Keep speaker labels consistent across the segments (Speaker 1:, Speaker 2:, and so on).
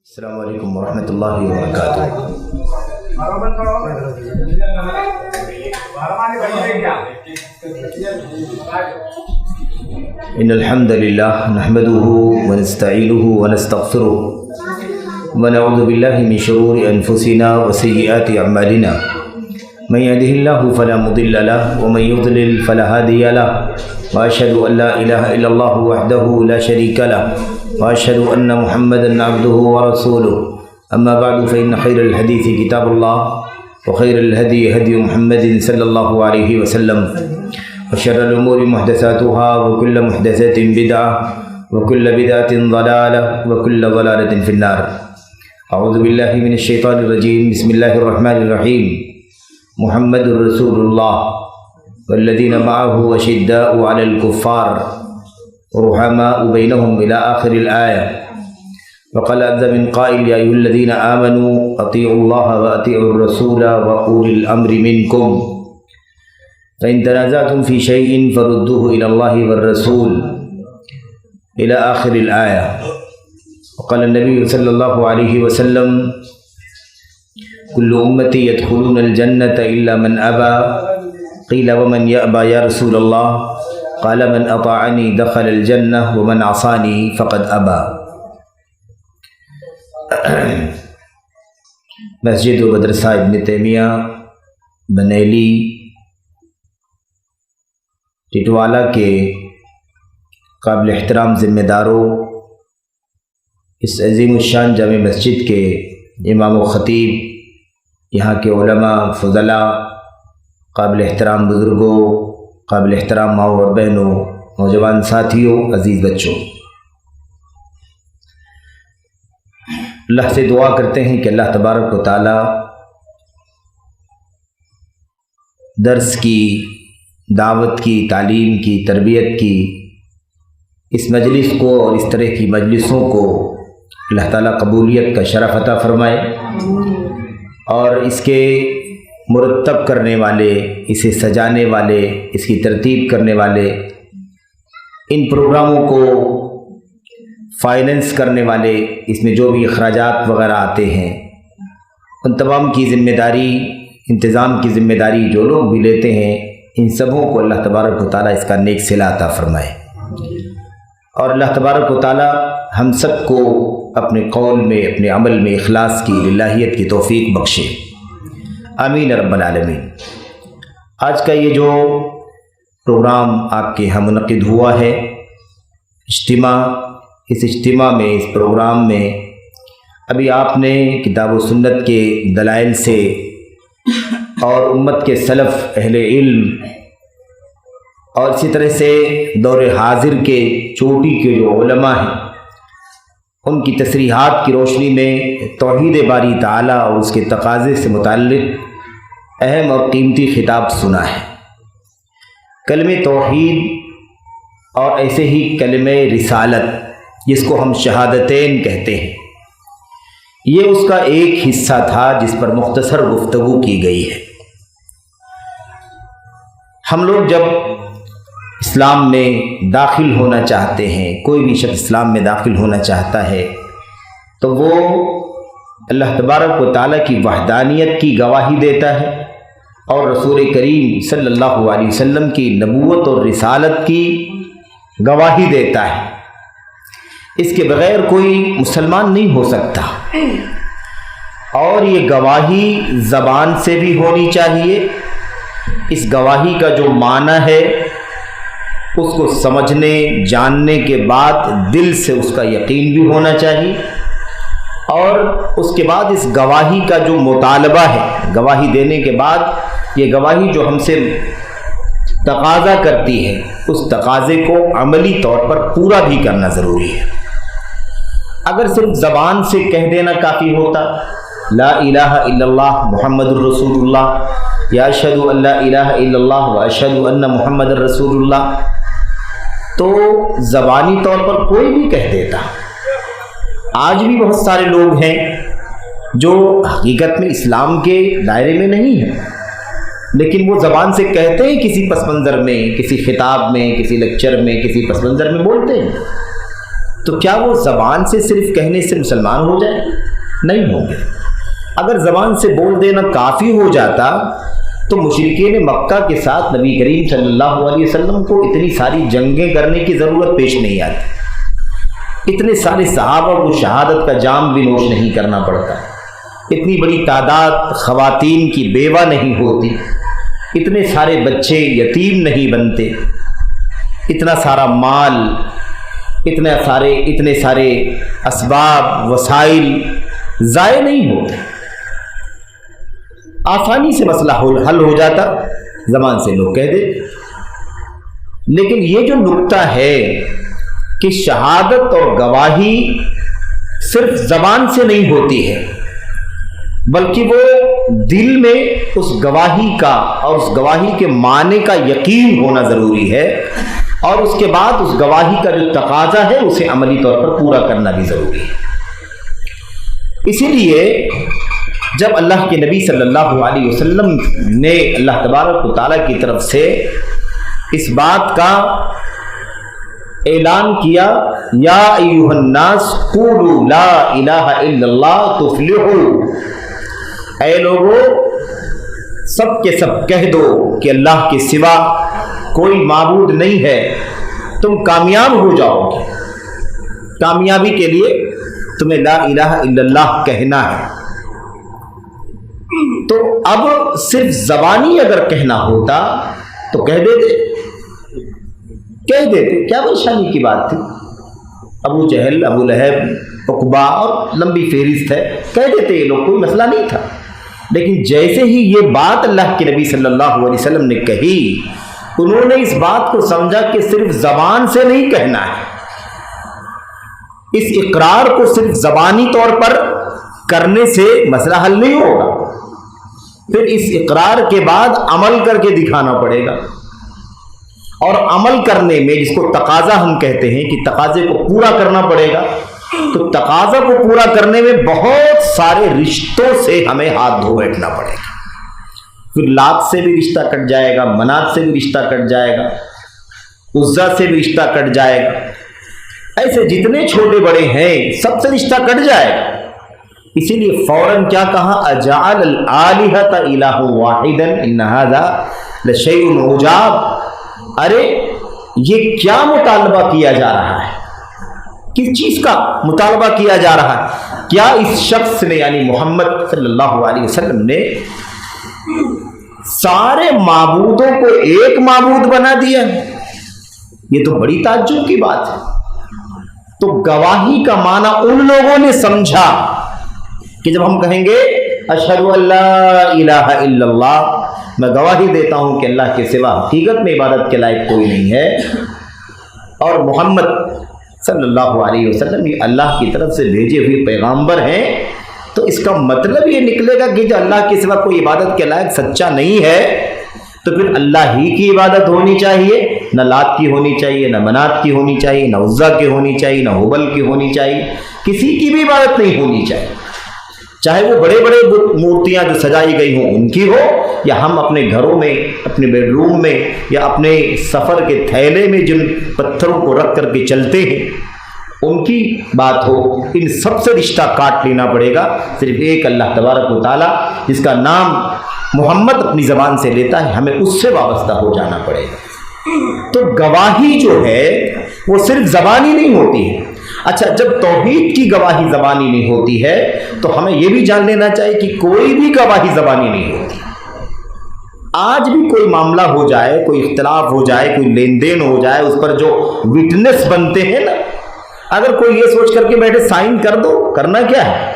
Speaker 1: السلام علیکم ورحمۃ اللہ وبرکاتہ۔ ان الحمد للہ نحمده ونستعینه ونستغفره ونعوذ باللہ من شرور انفسنا وسیئات اعمالنا من يهده الله فلا مضل له ومن يضلل فلا هادي له واشهد ان لا اله الا الله وحده لا شريك له واشهد ان محمدا عبده ورسوله اما بعد فان خير الحديث كتاب الله وخير الهدي هدي محمد صلى الله عليه وسلم وشر الامور محدثاتها وكل محدثة بدعة وكل بدعة ضلالة وكل ضلالة في النار۔ اعوذ باللہ من الشیطان الرجیم، بسم اللہ الرحمن الرحیم۔ محمد رسول اللہ والذین معه اشداء علی الکفار رحماء بینہم الی آخر الآیہ۔ وقال عز من قائل یا ایھا الذین آمنوا اطیعوا اللہ واطیعوا الرسول واولی الامر منکم فإن تنازعتم في شيء فردوه إلى الله والرسول إلى آخر الآية۔ وقال النبي صلى الله عليه وسلم كل أمتي يدخلون الجنة إلا من أبى، قيل ومن يأبى يا رسول الله؟ قال من أطاعني دخل الجنة ومن عصاني فقد أبى۔ مسجد و مدرسہ ابن تیمیہ بنیلی ٹٹوالہ کے قابل احترام ذمہ داروں، اس عظیم الشان جامع مسجد کے امام و خطیب، یہاں کے علماء فضلاء، قابل احترام بزرگوں، قابل احترام ماؤں اور بہنوں، نوجوان ساتھیوں، عزیز بچوں، اللہ سے دعا کرتے ہیں کہ اللہ تبارک و تعالی درس کی، دعوت کی، تعلیم کی، تربیت کی اس مجلس کو اور اس طرح کی مجلسوں کو اللہ تعالیٰ قبولیت کا شرف عطا فرمائے، اور اس کے مرتب کرنے والے، اسے سجانے والے، اس کی ترتیب کرنے والے، ان پروگراموں کو فائننس کرنے والے، اس میں جو بھی اخراجات وغیرہ آتے ہیں، ان تمام کی ذمہ داری، انتظام کی ذمہ داری جو لوگ بھی لیتے ہیں، ان سبوں کو اللہ تبارک و تعالیٰ اس کا نیک صلہ عطا فرمائے، اور اللہ تبارک و تعالیٰ ہم سب کو اپنے قول میں، اپنے عمل میں اخلاص کی، للہیت کی توفیق بخشے، آمین رب العالمین۔ آج کا یہ جو پروگرام آپ کے یہاں منعقد ہوا ہے، اجتماع، اس اجتماع میں، اس پروگرام میں ابھی آپ نے کتاب و سنت کے دلائل سے اور امت کے سلف اہل علم اور اسی طرح سے دور حاضر کے چوٹی کے جو علماء ہیں، ان کی تصریحات کی روشنی میں توحید باری تعالیٰ اور اس کے تقاضے سے متعلق اہم اور قیمتی خطاب سنا ہے۔ کلمہ توحید اور ایسے ہی کلمہ رسالت، جس کو ہم شہادتین کہتے ہیں، یہ اس کا ایک حصہ تھا جس پر مختصر گفتگو کی گئی ہے۔ ہم لوگ جب اسلام میں داخل ہونا چاہتے ہیں، کوئی بھی شخص اسلام میں داخل ہونا چاہتا ہے، تو وہ اللہ تبارک و تعالیٰ کی وحدانیت کی گواہی دیتا ہے اور رسول کریم صلی اللہ علیہ وسلم کی نبوت اور رسالت کی گواہی دیتا ہے۔ اس کے بغیر کوئی مسلمان نہیں ہو سکتا، اور یہ گواہی زبان سے بھی ہونی چاہیے، اس گواہی کا جو معنی ہے اس کو سمجھنے، جاننے کے بعد دل سے اس کا یقین بھی ہونا چاہیے، اور اس کے بعد اس گواہی کا جو مطالبہ ہے، گواہی دینے کے بعد یہ گواہی جو ہم سے تقاضا کرتی ہے، اس تقاضے کو عملی طور پر پورا بھی کرنا ضروری ہے۔ اگر صرف زبان سے کہہ دینا کافی ہوتا، لا الہ الا اللہ محمد الرسول اللہ، یا اشہد ان لا الہ الا اللہ و اشہد ان محمد الرسول اللہ، تو زبانی طور پر کوئی بھی کہہ دیتا۔ آج بھی بہت سارے لوگ ہیں جو حقیقت میں اسلام کے دائرے میں نہیں ہیں، لیکن وہ زبان سے کہتے ہیں، کسی پس منظر میں، کسی خطاب میں، کسی لیکچر میں، کسی پس منظر میں بولتے ہیں، تو کیا وہ زبان سے صرف کہنے سے مسلمان ہو جائے؟ نہیں ہوں گے۔ اگر زبان سے بول دینا کافی ہو جاتا تو مشرکین مکہ کے ساتھ نبی کریم صلی اللہ علیہ وسلم کو اتنی ساری جنگیں کرنے کی ضرورت پیش نہیں آتی، اتنے سارے صحابہ کو شہادت کا جام بھی نوش نہیں کرنا پڑتا، اتنی بڑی تعداد خواتین کی بیوہ نہیں ہوتی، اتنے سارے بچے یتیم نہیں بنتے، اتنا سارا مال، اتنے سارے اسباب وسائل ضائع نہیں ہوتے، آسانی سے مسئلہ حل ہو جاتا، زبان سے لوگ کہہ دے۔ لیکن یہ جو نکتہ ہے کہ شہادت اور گواہی صرف زبان سے نہیں ہوتی ہے، بلکہ وہ دل میں اس گواہی کا اور اس گواہی کے معنی کا یقین ہونا ضروری ہے، اور اس کے بعد اس گواہی کا جو تقاضا ہے اسے عملی طور پر پورا کرنا بھی ضروری ہے۔ اسی لیے جب اللہ کے نبی صلی اللہ علیہ وسلم نے اللہ تبارک و تعالیٰ کی طرف سے اس بات کا اعلان کیا، یا ایھا الناس قولوا لا الہ الا اللہ تفلحوا، اے لوگو سب کے سب کہہ دو کہ اللہ کے سوا کوئی معبود نہیں ہے، تم کامیاب ہو جاؤ گے۔ کامیابی کے لیے تمہیں لا الہ الا اللہ کہنا ہے۔ تو اب صرف زبانی اگر کہنا ہوتا تو کہہ دیتے، کیا پریشانی کی بات تھی؟ ابو جہل، ابو لہب، عقبہ اور لمبی فہرست ہے، کہہ دیتے یہ لوگ، کوئی مسئلہ نہیں تھا۔ لیکن جیسے ہی یہ بات اللہ کے نبی صلی اللہ علیہ وسلم نے کہی، انہوں نے اس بات کو سمجھا کہ صرف زبان سے نہیں کہنا ہے، اس اقرار کو صرف زبانی طور پر کرنے سے مسئلہ حل نہیں ہوگا، پھر اس اقرار کے بعد عمل کر کے دکھانا پڑے گا، اور عمل کرنے میں جس کو تقاضا ہم کہتے ہیں کہ تقاضے کو پورا کرنا پڑے گا، تو تقاضا کو پورا کرنے میں بہت سارے رشتوں سے ہمیں ہاتھ دھو بیٹھنا پڑے گا۔ پھر لات سے بھی رشتہ کٹ جائے گا، منات سے بھی رشتہ کٹ جائے گا، عزا سے بھی رشتہ کٹ جائے گا، ایسے جتنے چھوٹے بڑے ہیں سب سے رشتہ کٹ جائے گا۔ اسی لیے فوراً کیا کہا، اجعل الآلہۃ الہ واحدا ان ھذا لشیء عجاب، ارے یہ کیا مطالبہ کیا جا رہا ہے، کس چیز کا مطالبہ کیا جا رہا ہے؟ کیا اس شخص نے یعنی محمد صلی اللہ علیہ وسلم نے سارے معبودوں کو ایک معبود بنا دیا؟ یہ تو بڑی تعجب کی بات ہے۔ تو گواہی کا معنی ان لوگوں نے سمجھا کہ جب ہم کہیں گے اشہد ان لا الہ الا اللہ، میں گواہی دیتا ہوں کہ اللہ کے سوا حقیقت میں عبادت کے لائق کوئی نہیں ہے، اور محمد صلی اللہ علیہ وسلم یہ اللہ کی طرف سے بھیجے ہوئے پیغامبر ہیں، تو اس کا مطلب یہ نکلے گا کہ جو اللہ کے سوا کوئی عبادت کے لائق سچا نہیں ہے، تو پھر اللہ ہی کی عبادت ہونی چاہیے، نہ لات کی ہونی چاہیے، نہ منات کی ہونی چاہیے، نہ عزا کی ہونی چاہیے، نہ ہبل کی ہونی چاہیے، کسی کی بھی عبادت نہیں ہونی چاہیے، چاہے وہ بڑے بڑے مورتیاں جو سجائی گئی ہوں ان کی ہو، یا ہم اپنے گھروں میں، اپنے بیڈ روم میں، یا اپنے سفر کے تھیلے میں جن پتھروں کو رکھ کر کے چلتے ہیں ان کی بات ہو، ان سب سے رشتہ کاٹ لینا پڑے گا۔ صرف ایک اللہ تبارک و تعالیٰ جس کا نام محمد اپنی زبان سے لیتا ہے، ہمیں اس سے وابستہ ہو جانا پڑے گا۔ تو گواہی جو ہے وہ صرف زبانی نہیں ہوتی ہے۔ اچھا، جب توحید کی گواہی زبانی نہیں ہوتی ہے تو ہمیں یہ بھی جان لینا چاہیے کہ کوئی بھی گواہی زبانی نہیں ہوتی۔ آج بھی کوئی معاملہ ہو جائے، کوئی اختلاف ہو جائے، کوئی لین دین ہو جائے، اس پر جو وٹنس بنتے ہیں نا، اگر کوئی یہ سوچ کر کے بیٹھے سائن کر دو، کرنا کیا ہے؟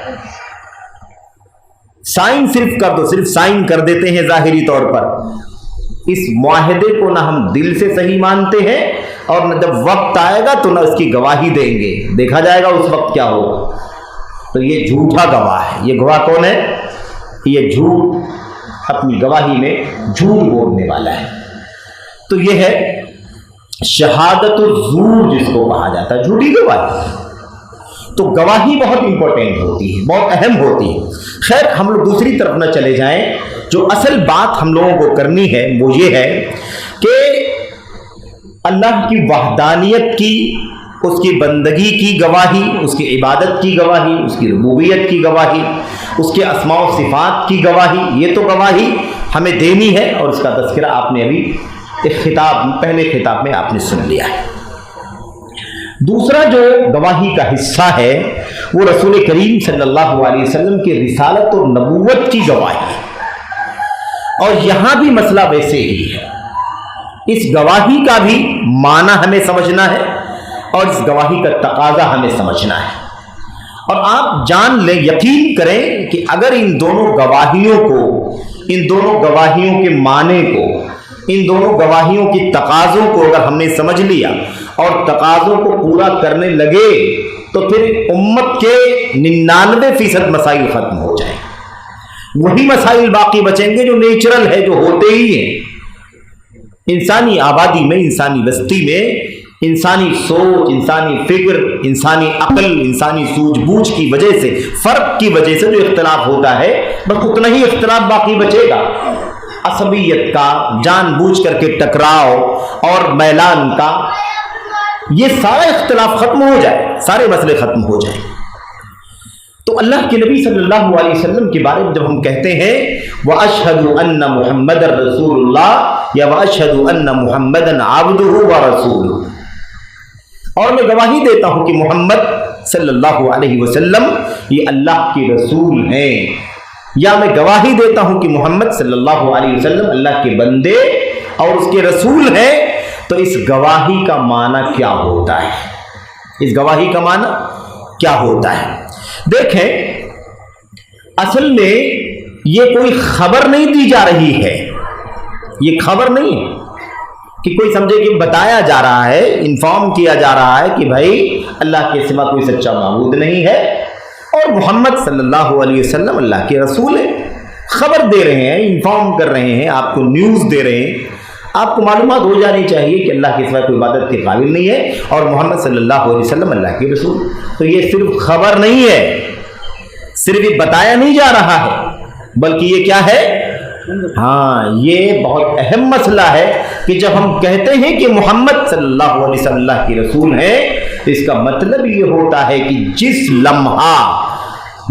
Speaker 1: سائن صرف کر دو، صرف سائن کر دیتے ہیں ظاہری طور پر۔ اس معاہدے کو نہ ہم دل سے صحیح مانتے ہیں، اور نہ جب وقت آئے گا تو نہ اس کی گواہی دیں گے، دیکھا جائے گا اس وقت کیا ہوگا۔ تو یہ جھوٹا گواہ ہے۔ یہ گواہ کون ہے؟ یہ جھوٹ، اپنی گواہی میں جھوٹ بولنے والا ہے۔ تو یہ ہے شہادت الزور جس کو کہا جاتا ہے، جھوٹی گواہی۔ تو گواہی بہت امپورٹنٹ ہوتی ہے، بہت اہم ہوتی ہے۔ خیر، ہم لوگ دوسری طرف نہ چلے جائیں، جو اصل بات ہم لوگوں کو کرنی ہے وہ یہ ہے کہ اللہ کی وحدانیت کی اس کی بندگی کی گواہی، اس کی عبادت کی گواہی، اس کی ربوبیت کی گواہی، اس کے اسماء و صفات کی گواہی، یہ تو گواہی ہمیں دینی ہے، اور اس کا تذکرہ آپ نے ابھی ایک خطاب، پہلے خطاب میں آپ نے سن لیا ہے۔ دوسرا جو گواہی کا حصہ ہے وہ رسول کریم صلی اللہ علیہ وسلم کی رسالت اور نبوت کی گواہی ہے، اور یہاں بھی مسئلہ ویسے ہی ہے۔ اس گواہی کا بھی معنی ہمیں سمجھنا ہے اور اس گواہی کا تقاضا ہمیں سمجھنا ہے، اور آپ جان لیں، یقین کریں کہ اگر ان دونوں گواہیوں کو، ان دونوں گواہیوں کے معنی کو، ان دونوں گواہیوں کی تقاضوں کو اگر ہم نے سمجھ لیا اور تقاضوں کو پورا کرنے لگے تو پھر امت کے 99% مسائل ختم ہو جائیں، وہی مسائل باقی بچیں گے جو نیچرل ہے، جو ہوتے ہی ہیں۔ انسانی آبادی میں، انسانی بستی میں، انسانی سوچ، انسانی فکر، انسانی عقل، انسانی سوجھ بوجھ کی وجہ سے، فرق کی وجہ سے جو اختلاف ہوتا ہے، بس اتنا ہی اختلاف باقی بچے گا۔ عصبیت کا، جان بوجھ کر کے ٹکراؤ اور میلان کا، یہ سارا اختلاف ختم ہو جائے، سارے مسئلے ختم ہو جائیں۔ تو اللہ کے نبی صلی اللہ علیہ وسلم کے بارے میں جب ہم کہتے ہیں وَأَشْهَدُ أَنَّ مُحَمَّدًا رَسُولُ اللَّهِ یا وَأَشْهَدُ أَنَّ مُحَمَّدًا عَبْدُهُ وَرَسُولُهُ، اور میں گواہی دیتا ہوں کہ محمد صلی اللہ علیہ وسلم یہ اللہ کے رسول ہیں، یا میں گواہی دیتا ہوں کہ محمد صلی اللہ علیہ وسلم اللہ کے بندے اور اس کے رسول ہیں، تو اس گواہی کا معنی کیا ہوتا ہے؟ اس گواہی کا معنی کیا ہوتا ہے؟ دیکھیں، اصل میں یہ کوئی خبر نہیں دی جا رہی ہے، یہ خبر نہیں ہے کہ کوئی سمجھے کہ بتایا جا رہا ہے، انفارم کیا جا رہا ہے کہ بھائی اللہ کے سوا کوئی سچا معبود نہیں ہے اور محمد صلی اللہ علیہ وسلم اللہ کے رسول ہیں۔ خبر دے رہے ہیں، انفارم کر رہے ہیں، آپ کو نیوز دے رہے ہیں، آپ کو معلومات ہو جانی چاہیے کہ اللہ کے سوا کوئی عبادت کے قابل نہیں ہے اور محمد صلی اللہ علیہ وسلم اللہ کے رسول۔ تو یہ صرف خبر نہیں ہے، صرف یہ بتایا نہیں جا رہا ہے، بلکہ یہ کیا ہے؟ ہاں، یہ بہت اہم مسئلہ ہے کہ جب ہم کہتے ہیں کہ محمد صلی اللہ علیہ وسلم اللہ کے رسول ہیں، تو اس کا مطلب یہ ہوتا ہے کہ جس لمحہ،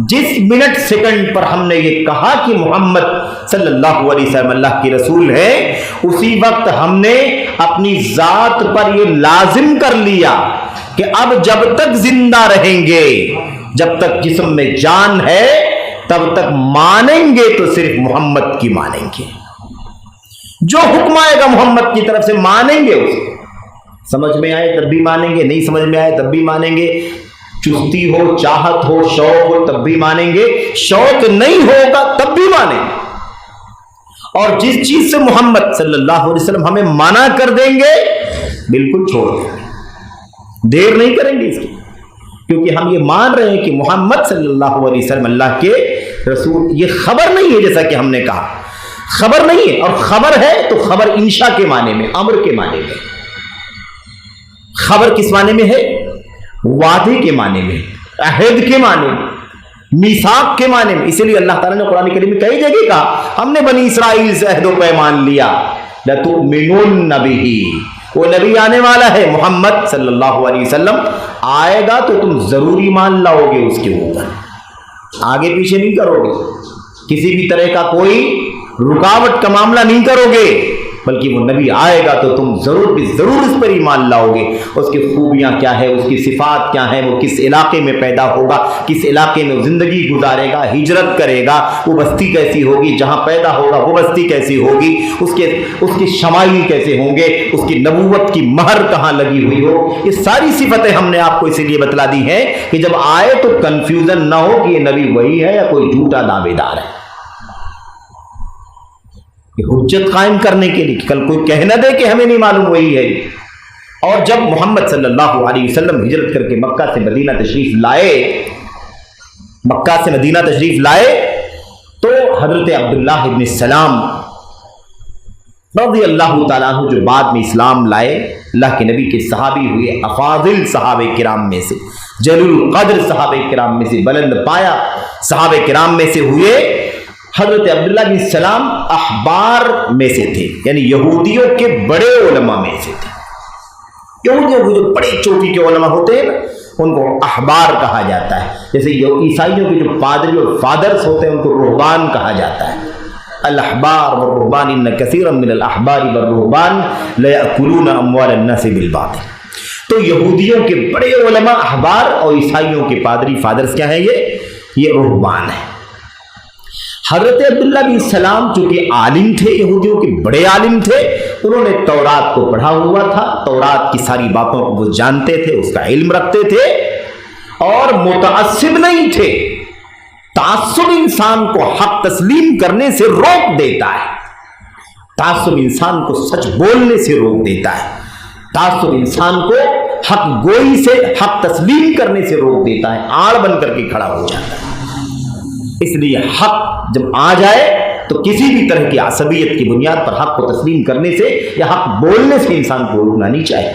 Speaker 1: جس منٹ سیکنڈ پر ہم نے یہ کہا کہ محمد صلی اللہ علیہ وسلم اللہ کے رسول ہیں، اسی وقت ہم نے اپنی ذات پر یہ لازم کر لیا کہ اب جب تک زندہ رہیں گے، جب تک جسم میں جان ہے، تب تک مانیں گے تو صرف محمد کی مانیں گے، جو حکم آئے گا محمد کی طرف سے مانیں گے، اسے سمجھ میں آئے تب بھی مانیں گے، نہیں سمجھ میں آئے تب بھی مانیں گے، چستی ہو، چاہت ہو، شوق ہو تب بھی مانیں گے، شوق نہیں ہوگا تب بھی مانیں گے۔ اور جس چیز سے محمد صلی اللہ علیہ وسلم ہمیں منع کر دیں گے، بالکل چھوڑ دیں گے، دیر نہیں کریں گے اس کی، کیونکہ ہم یہ مان رہے ہیں کہ محمد صلی اللہ علیہ وسلم اللہ کے رسول۔ یہ خبر نہیں ہے، جیسا کہ ہم نے کہا خبر نہیں ہے، اور خبر ہے تو خبر انشاء کے معنی میں، امر کے معنی میں۔ خبر کس معنی میں ہے؟ وعدے کے معنی میں، عہد کے معنی میں، میثاق کے معنی میں۔ اسی لیے اللہ تعالیٰ نے قرآن کریم میں کئی جگہ کہا ہم نے بنی اسرائیل سے عہد و پیمان لیا، لَتُؤْمِنُنَّ بِهِ، وہ نبی آنے والا ہے محمد صلی اللہ علیہ وسلم، آئے گا تو تم ضروری مان لاؤ گے اس کے اوپر، آگے پیچھے نہیں کرو گے، کسی بھی طرح کا کوئی رکاوٹ کا معاملہ نہیں کرو گے، بلکہ وہ نبی آئے گا تو تم ضرور بھی ضرور اس پر ایمان لاؤ گے، اس کی خوبیاں کیا ہے، اس کی صفات کیا ہیں، وہ کس علاقے میں پیدا ہوگا، کس علاقے میں زندگی گزارے گا، ہجرت کرے گا، وہ بستی کیسی ہوگی، جہاں پیدا ہوگا وہ بستی کیسی ہوگی، اس کے شمائل کیسے ہوں گے، اس کی نبوت کی مہر کہاں لگی ہوئی ہو، یہ ساری صفتیں ہم نے آپ کو اسی لیے بتلا دی ہیں کہ جب آئے تو کنفیوژن نہ ہو کہ یہ نبی وہی ہے یا کوئی جھوٹا دعوے دار ہے، حجت قائم کرنے کے لیے، کل کوئی کہہ نہ دے کہ ہمیں نہیں معلوم وہی ہے۔ اور جب محمد صلی اللہ علیہ وسلم ہجرت کر کے مکہ سے مدینہ تشریف لائے، مکہ سے مدینہ تشریف لائے تو حضرت عبداللہ ابن السلام رضی اللہ تعالیٰ عنہ جو بعد میں اسلام لائے، اللہ کے نبی کے صحابی ہوئے، افاضل صحابہ کرام میں سے، جلیل القدر صحابہ کرام میں سے، بلند پایا صحابہ کرام میں سے ہوئے۔ حضرت عبداللہ بن السلام احبار میں سے تھے، یعنی یہودیوں کے بڑے علماء میں سے تھے، یہودیوں کے جو بڑے چوٹی کے علماء ہوتے ہیں ان کو احبار کہا جاتا ہے، جیسے عیسائیوں کے جو پادری اور فادرز ہوتے ہیں ان کو رہبان کہا جاتا ہے۔ الاحبار والرہبان ان کثیرا من الاحبار والرہبان لیأکلون اموال الناس بالباطل۔ تو یہودیوں کے بڑے علماء احبار اور عیسائیوں کے پادری فادرز کیا ہیں؟ یہ رہبان ہیں۔ حضرت عبداللہ بن سلام چونکہ عالم تھے، یہودیوں کے بڑے عالم تھے، انہوں نے تورات کو پڑھا ہوا تھا، تورات کی ساری باتوں کو وہ جانتے تھے، اس کا علم رکھتے تھے اور متعصب نہیں تھے۔ تعصب انسان کو حق تسلیم کرنے سے روک دیتا ہے، تعصب انسان کو سچ بولنے سے روک دیتا ہے، تعصب انسان کو حق گوئی سے، حق تسلیم کرنے سے روک دیتا ہے، آڑ بن کر کے کھڑا ہو جاتا ہے۔ اس لیے حق جب آ جائے تو کسی بھی طرح کی عصبیت کی بنیاد پر حق کو تسلیم کرنے سے یا حق بولنے سے انسان کو روکنا نہیں چاہیے۔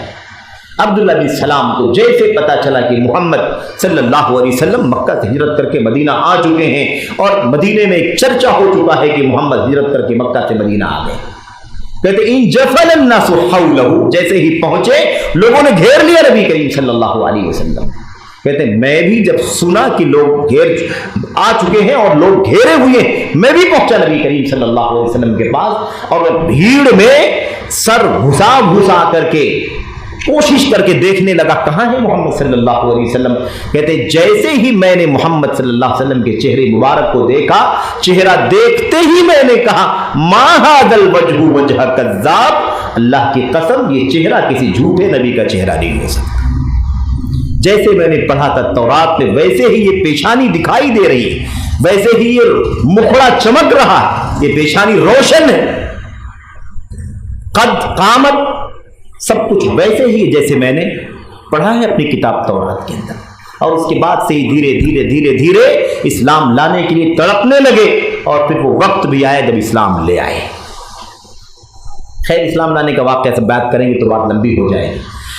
Speaker 1: عبداللہ بن سلام کو جیسے پتا چلا کہ محمد صلی اللہ علیہ وسلم مکہ سے ہجرت کر کے مدینہ آ چکے ہیں اور مدینے میں ایک چرچا ہو چکا ہے کہ محمد ہجرت کر کے مکہ سے مدینہ آ گئے، کہتے ان جفل الناس حولہ، جیسے ہی پہنچے لوگوں نے گھیر لیا نبی کریم صلی اللہ علیہ وسلم۔ کہتے ہیں میں بھی جب سنا کہ لوگ گھیر آ چکے ہیں اور لوگ گھیرے ہوئے ہیں، میں بھی پہنچا نبی کریم صلی اللہ علیہ وسلم کے پاس اور بھیڑ میں سر گھسا گھسا کر کے کوشش کر کے دیکھنے لگا کہاں ہے محمد صلی اللہ علیہ وسلم۔ کہتے ہیں جیسے ہی میں نے محمد صلی اللہ علیہ وسلم کے چہرے مبارک کو دیکھا، چہرہ دیکھتے ہی میں نے کہا ما ھذا الوجہ وجہ کذاب، اللہ کی قسم یہ چہرہ کسی جھوٹے نبی کا چہرہ نہیں ہو سکتا۔ جیسے میں نے پڑھا تھا تورات میں ویسے ہی یہ پیشانی دکھائی دے رہی ہے، ویسے ہی یہ مکھڑا چمک رہا ہے، یہ پیشانی روشن ہے، قد قامت، سب کچھ ویسے ہی جیسے میں نے پڑھا ہے اپنی کتاب تورات کے اندر۔ اور اس کے بعد سے ہی دھیرے دھیرے دھیرے دھیرے اسلام لانے کے لیے تڑپنے لگے اور پھر وہ وقت بھی آیا جب اسلام لے آئے۔ خیر اسلام لانے کا واقعہ سے بات کریں گے تو بات لمبی ہو جائے گی۔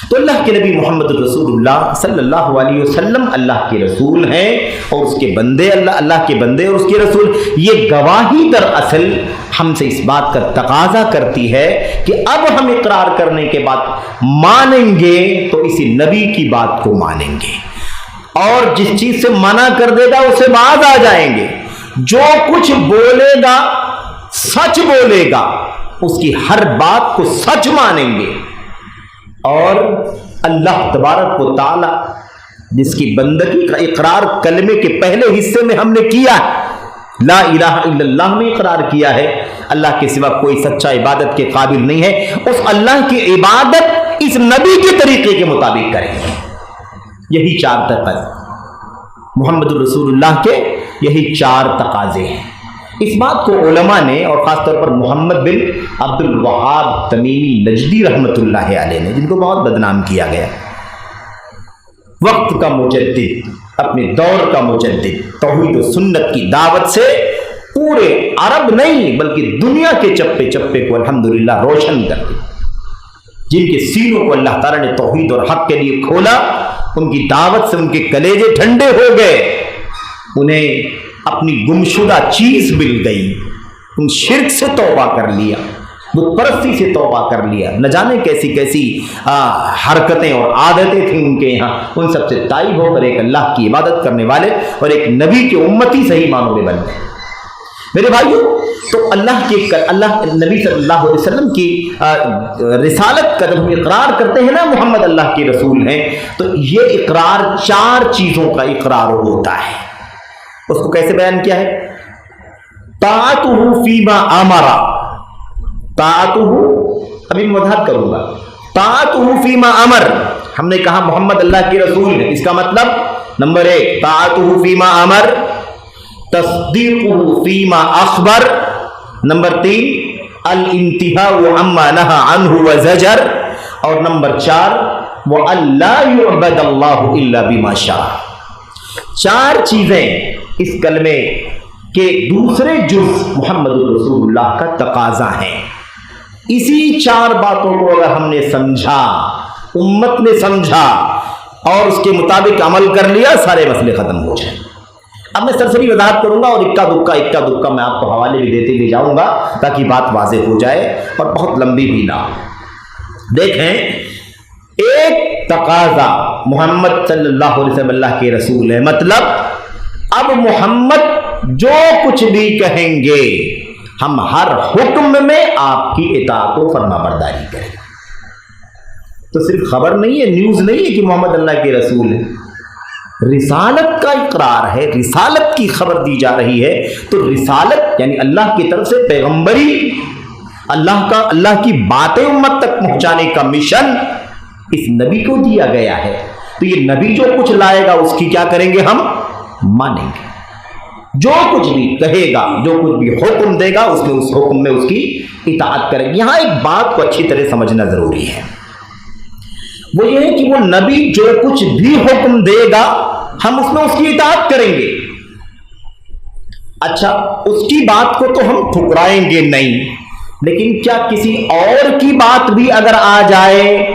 Speaker 1: تو اللہ کے نبی محمد رسول اللہ صلی اللہ علیہ وسلم اللہ کے رسول ہیں اور اس کے بندے، اللہ کے بندے اور اس کے رسول۔ یہ گواہی دراصل ہم سے اس بات کا تقاضا کرتی ہے کہ اب ہم اقرار کرنے کے بعد مانیں گے تو اسی نبی کی بات کو مانیں گے، اور جس چیز سے منع کر دے گا اسے باز آ جائیں گے۔ جو کچھ بولے گا سچ بولے گا، اس کی ہر بات کو سچ مانیں گے۔ اور اللہ تبارک و تعالی جس کی بندگی کا اقرار کلمے کے پہلے حصے میں ہم نے کیا ہے، لا الہ الا اللہ میں اقرار کیا ہے، اللہ کے سوا کوئی سچا عبادت کے قابل نہیں ہے، اس اللہ کی عبادت اس نبی کے طریقے کے مطابق کریں گے۔ یہی چار تقاضے محمد الرسول اللہ کے، یہی چار تقاضے ہیں۔ اس بات کو علماء نے اور خاص طور پر محمد بن عبد الوہاب تمیمی نجدی رحمۃ اللہ علیہ نے، جن کو بہت بدنام کیا گیا، وقت کا مجدد، اپنے دور کا مجدد، توحید و سنت کی دعوت سے پورے عرب نہیں بلکہ دنیا کے چپے چپے کو الحمدللہ روشن کر دیا، جن کے سینوں کو اللہ تعالیٰ نے توحید اور حق کے لیے کھولا، ان کی دعوت سے ان کے کلیجے ٹھنڈے ہو گئے، انہیں اپنی گمشدہ چیز مل گئی، ان شرک سے توبہ کر لیا، بت پرستی سے توبہ کر لیا، نہ جانے کیسی کیسی حرکتیں اور عادتیں تھیں ان کے یہاں، ان سب سے تائب ہو کر ایک اللہ کی عبادت کرنے والے اور ایک نبی کے امتی صحیح معنوں میں بن گئے۔ میرے بھائیو، تو اللہ نبی صلی اللہ علیہ وسلم کی رسالت کا جب ہم اقرار کرتے ہیں نا محمد اللہ کے رسول ہیں، تو یہ اقرار چار چیزوں کا اقرار ہوتا ہے۔ اس کو کیسے بیان کیا ہے؟ طاعتہ فیما امر، طاعتہ، ابھی میں وضاحت کروں گا، طاعتہ فیما امر، ہم نے کہا محمد اللہ کے رسول ہے، اس کا مطلب نمبر 1 طاعتہ فیما امر، تصدیقہ فیما اخبر، نمبر 3 الانتہاء عما نہى عنہ وزجر، اور نمبر 4 وَأَن لَا يُعْبَدَ اللَّهُ إِلَّا بِمَا شَاءَ۔ چار چیزیں اس کلمے کے دوسرے جز محمد رسول اللہ کا تقاضا ہیں۔ اسی چار باتوں کو اگر ہم نے سمجھا، امت نے سمجھا اور اس کے مطابق عمل کر لیا، سارے مسئلے ختم ہو جائیں۔ اب میں سرسری وضاحت کروں گا اور اکا دکا میں آپ کو حوالے بھی دیتے بھی جاؤں گا تاکہ بات واضح ہو جائے اور بہت لمبی بھی نہ ہو۔ دیکھیں، تقاضا محمد صلی اللہ علیہ وسلم اللہ کے رسول ہے، مطلب اب محمد جو کچھ بھی کہیں گے ہم ہر حکم میں آپ کی اطاعت و فرما برداری کریں۔ تو صرف خبر نہیں ہے، نیوز نہیں ہے کہ محمد اللہ کے رسول ہے، رسالت کا اقرار ہے، رسالت کی خبر دی جا رہی ہے۔ تو رسالت یعنی اللہ کی طرف سے پیغمبری، اللہ کی باتیں امت تک پہنچانے کا مشن اس نبی کو دیا گیا ہے۔ تو یہ نبی جو کچھ لائے گا اس کی کیا کریں گے؟ ہم مانیں گے۔ جو کچھ بھی کہے گا، جو کچھ بھی حکم دے گا اس حکم میں اس کی اطاعت کریں گے۔ یہاں ایک بات کو اچھی طرح سمجھنا ضروری ہے، وہ یہ ہے کہ وہ نبی جو کچھ بھی حکم دے گا ہم اس میں اس کی اطاعت کریں گے۔ اچھا، اس کی بات کو تو ہم ٹھکرائیں گے نہیں، لیکن کیا کسی اور کی بات بھی اگر آ جائے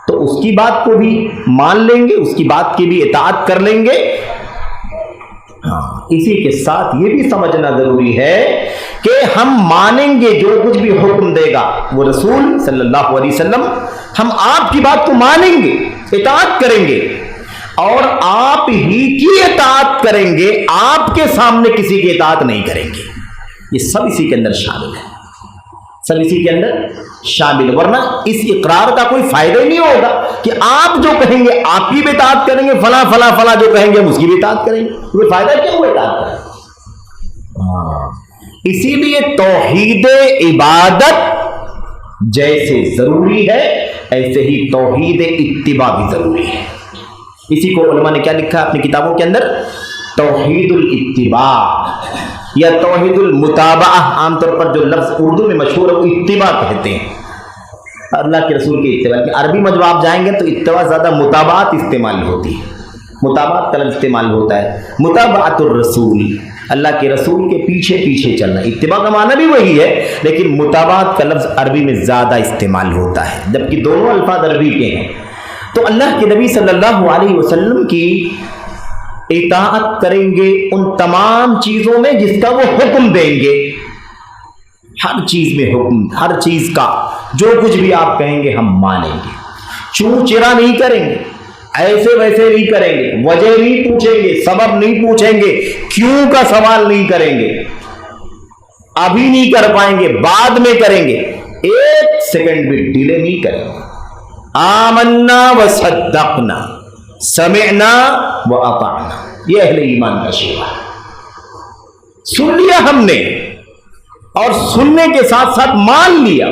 Speaker 1: تو اس کی بات کو بھی مان لیں گے، اس کی بات کی بھی اطاعت کر لیں گے؟ ہاں، اسی کے ساتھ یہ بھی سمجھنا ضروری ہے کہ ہم مانیں گے جو کچھ بھی حکم دے گا وہ رسول صلی اللہ علیہ وسلم، ہم آپ کی بات کو مانیں گے، اطاعت کریں گے، اور آپ ہی کی اطاعت کریں گے، آپ کے سامنے کسی کی اطاعت نہیں کریں گے۔ یہ سب اسی کے اندر شامل ہے، سب اسی کے اندر شامل ہے، ورنہ اس اقرار کا کوئی فائدہ ہی نہیں ہوگا کہ آپ جو کہیں گے آپ کی بھی اطاعت کریں گے، فلاں فلاں فلاں جو کہیں گے ہم اس کی بھی اطاعت کریں گے، کوئی فائدہ کیا ہوا اطاعت کریں؟ اسی لیے توحید عبادت جیسے ضروری ہے ایسے ہی توحید اتباع بھی ضروری ہے۔ اسی کو علماء نے کیا لکھا اپنی کتابوں کے اندر؟ توحید الاتباع یا توحید المتابعہ، عام طور پر جو لفظ اردو میں مشہور ہے وہ اتباع کہتے ہیں، اللہ کے رسول کی اتباع۔ عربی میں جب آپ جائیں گے تو اتباع زیادہ متابعت استعمال ہوتی ہے، متابعت کا لفظ استعمال ہوتا ہے، متابعت الرسول، اللہ کے رسول کے پیچھے پیچھے چلنا۔ اتباع کا معنی بھی وہی ہے، لیکن متابعت کا لفظ عربی میں زیادہ استعمال ہوتا ہے، جبکہ دونوں الفاظ عربی کے ہیں۔ تو اللہ کے نبی صلی اللہ علیہ وسلم کی اطاعت کریں گے ان تمام چیزوں میں جس کا وہ حکم دیں گے، ہر چیز میں حکم، ہر چیز کا جو کچھ بھی آپ کہیں گے ہم مانیں گے، چوں چرا نہیں کریں گے، ایسے ویسے نہیں کریں گے، وجہ نہیں پوچھیں گے، سبب نہیں پوچھیں گے، کیوں کا سوال نہیں کریں گے، ابھی نہیں کر پائیں گے بعد میں کریں گے، ایک سیکنڈ بھی ڈیلے نہیں کریں گے۔ آمنا و صدقنا سمعنا و اطعنا، یہ اہل ایمان کا شیوہ ہے۔ سن لیا ہم نے اور سننے کے ساتھ ساتھ مان لیا،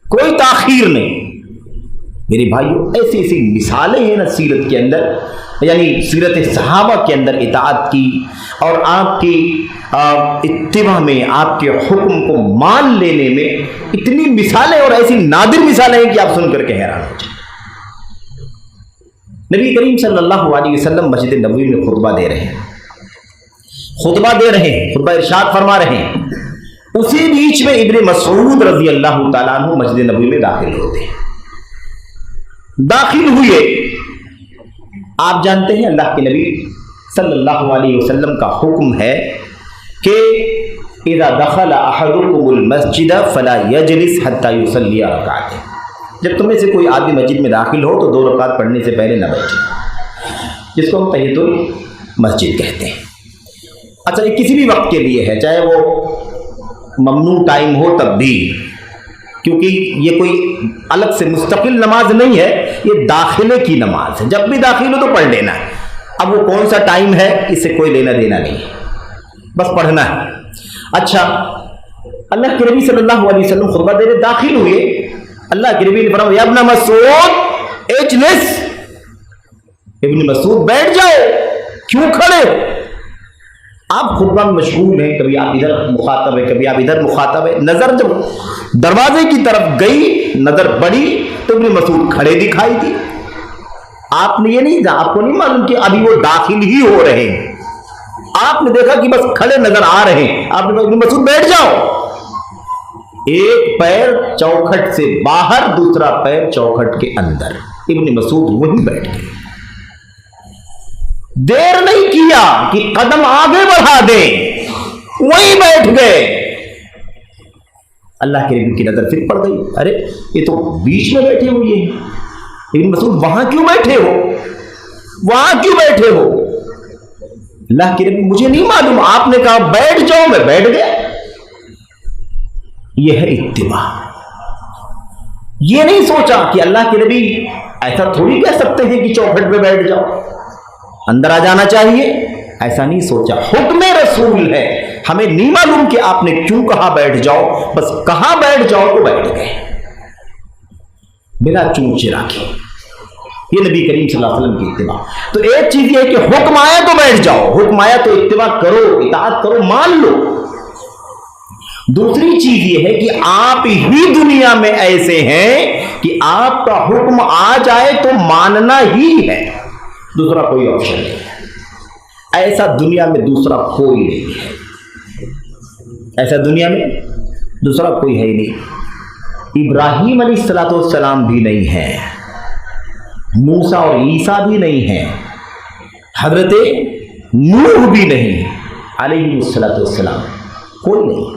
Speaker 1: کوئی تاخیر نہیں۔ میرے بھائیو، ایسی ایسی مثالیں ہیں نا سیرت کے اندر، یعنی سیرت صحابہ کے اندر اطاعت کی اور آپ کی اتباع میں، آپ کے حکم کو مان لینے میں اتنی مثالیں اور ایسی نادر مثالیں ہیں کہ آپ سن کر کے حیران ہو جائیں۔ نبی کریم صلی اللہ علیہ وسلم مسجد نبوی میں خطبہ دے رہے ہیں، خطبہ ارشاد فرما رہے ہیں، اسی بیچ میں ابن مسعود رضی اللہ تعالیٰ عنہ مسجد نبوی میں داخل ہوتے ہیں۔ داخل ہوئے، آپ جانتے ہیں اللہ کے نبی صلی اللہ علیہ وسلم کا حکم ہے کہ اذا دخل احدکم المسجد فلا یجلس حتی یصلی رکعتین، جب تم میں سے کوئی آدمی مسجد میں داخل ہو تو 2 رکعت پڑھنے سے پہلے نہ بیٹھے، جس کو ہم تحیۃ المسجد کہتے ہیں۔ اچھا، یہ کسی بھی وقت کے لیے ہے، چاہے وہ ممنوع ٹائم ہو تب بھی، کیونکہ یہ کوئی الگ سے مستقل نماز نہیں ہے، یہ داخلے کی نماز ہے، جب بھی داخل ہو تو پڑھ لینا ہے۔ اب وہ کون سا ٹائم ہے اس سے کوئی لینا دینا نہیں ہے، بس پڑھنا ہے۔ اچھا، اللہ کے نبی صلی اللہ علیہ وسلم خطبہ دینے داخل ہوئے، اللہ کے نبی نے فرمایا یا ابن مسعود اجلس، ابن مسعود بیٹھ جاؤ، کیوں کھڑے ہو؟ آپ خطبہ میں مشغول ہیں، کبھی آپ ادھر مخاطب ہے، کبھی آپ ادھر مخاطب ہے، نظر جب دروازے کی طرف گئی، نظر بڑھی تو ابن مسعود کھڑے دکھائی دی۔ آپ نے یہ نہیں، آپ کو نہیں معلوم کہ ابھی وہ داخل ہی ہو رہے ہیں، آپ نے دیکھا کہ بس کھڑے نظر آ رہے ہیں، آپ نے ابن مسعود بیٹھ جاؤ۔ ایک پیر چوکھٹ سے باہر، دوسرا پیر چوکھٹ کے اندر، ابن مسعود وہیں بیٹھ گئے، دیر نہیں کیا کہ قدم آگے بڑھا دیں، وہیں بیٹھ گئے۔ اللہ کے نبی کی نظر پھر پڑ گئی، ارے یہ تو بیچ میں بیٹھی ہوئی ہے، ابن مسعود وہاں کیوں بیٹھے ہو، وہاں کیوں بیٹھے ہو؟ اللہ کے نبی مجھے نہیں معلوم، آپ نے کہا بیٹھ جاؤ، میں بیٹھ گیا۔ یہ ہے اتباع۔ یہ نہیں سوچا کہ اللہ کے نبی ایسا تھوڑی کہہ سکتے ہیں کہ چوکھٹ پہ بیٹھ جاؤ، اندر آ جانا چاہیے، ایسا نہیں سوچا۔ حکم رسول ہے، ہمیں نہیں معلوم کہ آپ نے کیوں کہا بیٹھ جاؤ، بس کہا بیٹھ جاؤ تو بیٹھ گئے بلا چون چرا کے۔ یہ نبی کریم صلی اللہ علیہ وسلم کی اتباع۔ تو ایک چیز یہ ہے کہ حکم آیا تو بیٹھ جاؤ، حکم آیا تو اتباع کرو، اطاعت کرو، مان لو۔ دوسری چیز یہ ہے کہ آپ ہی دنیا میں ایسے ہیں کہ آپ کا حکم آ جائے تو ماننا ہی ہے، دوسرا کوئی آپشن نہیں ہے۔ ایسا دنیا میں دوسرا کوئی نہیں ہے، ایسا دنیا میں دوسرا کوئی ہے ہی نہیں۔ ابراہیم علیہ السلام بھی نہیں ہے، موسیٰ اور عیسیٰ بھی نہیں ہیں، حضرت نوح بھی نہیں علیہ السلام، کوئی نہیں۔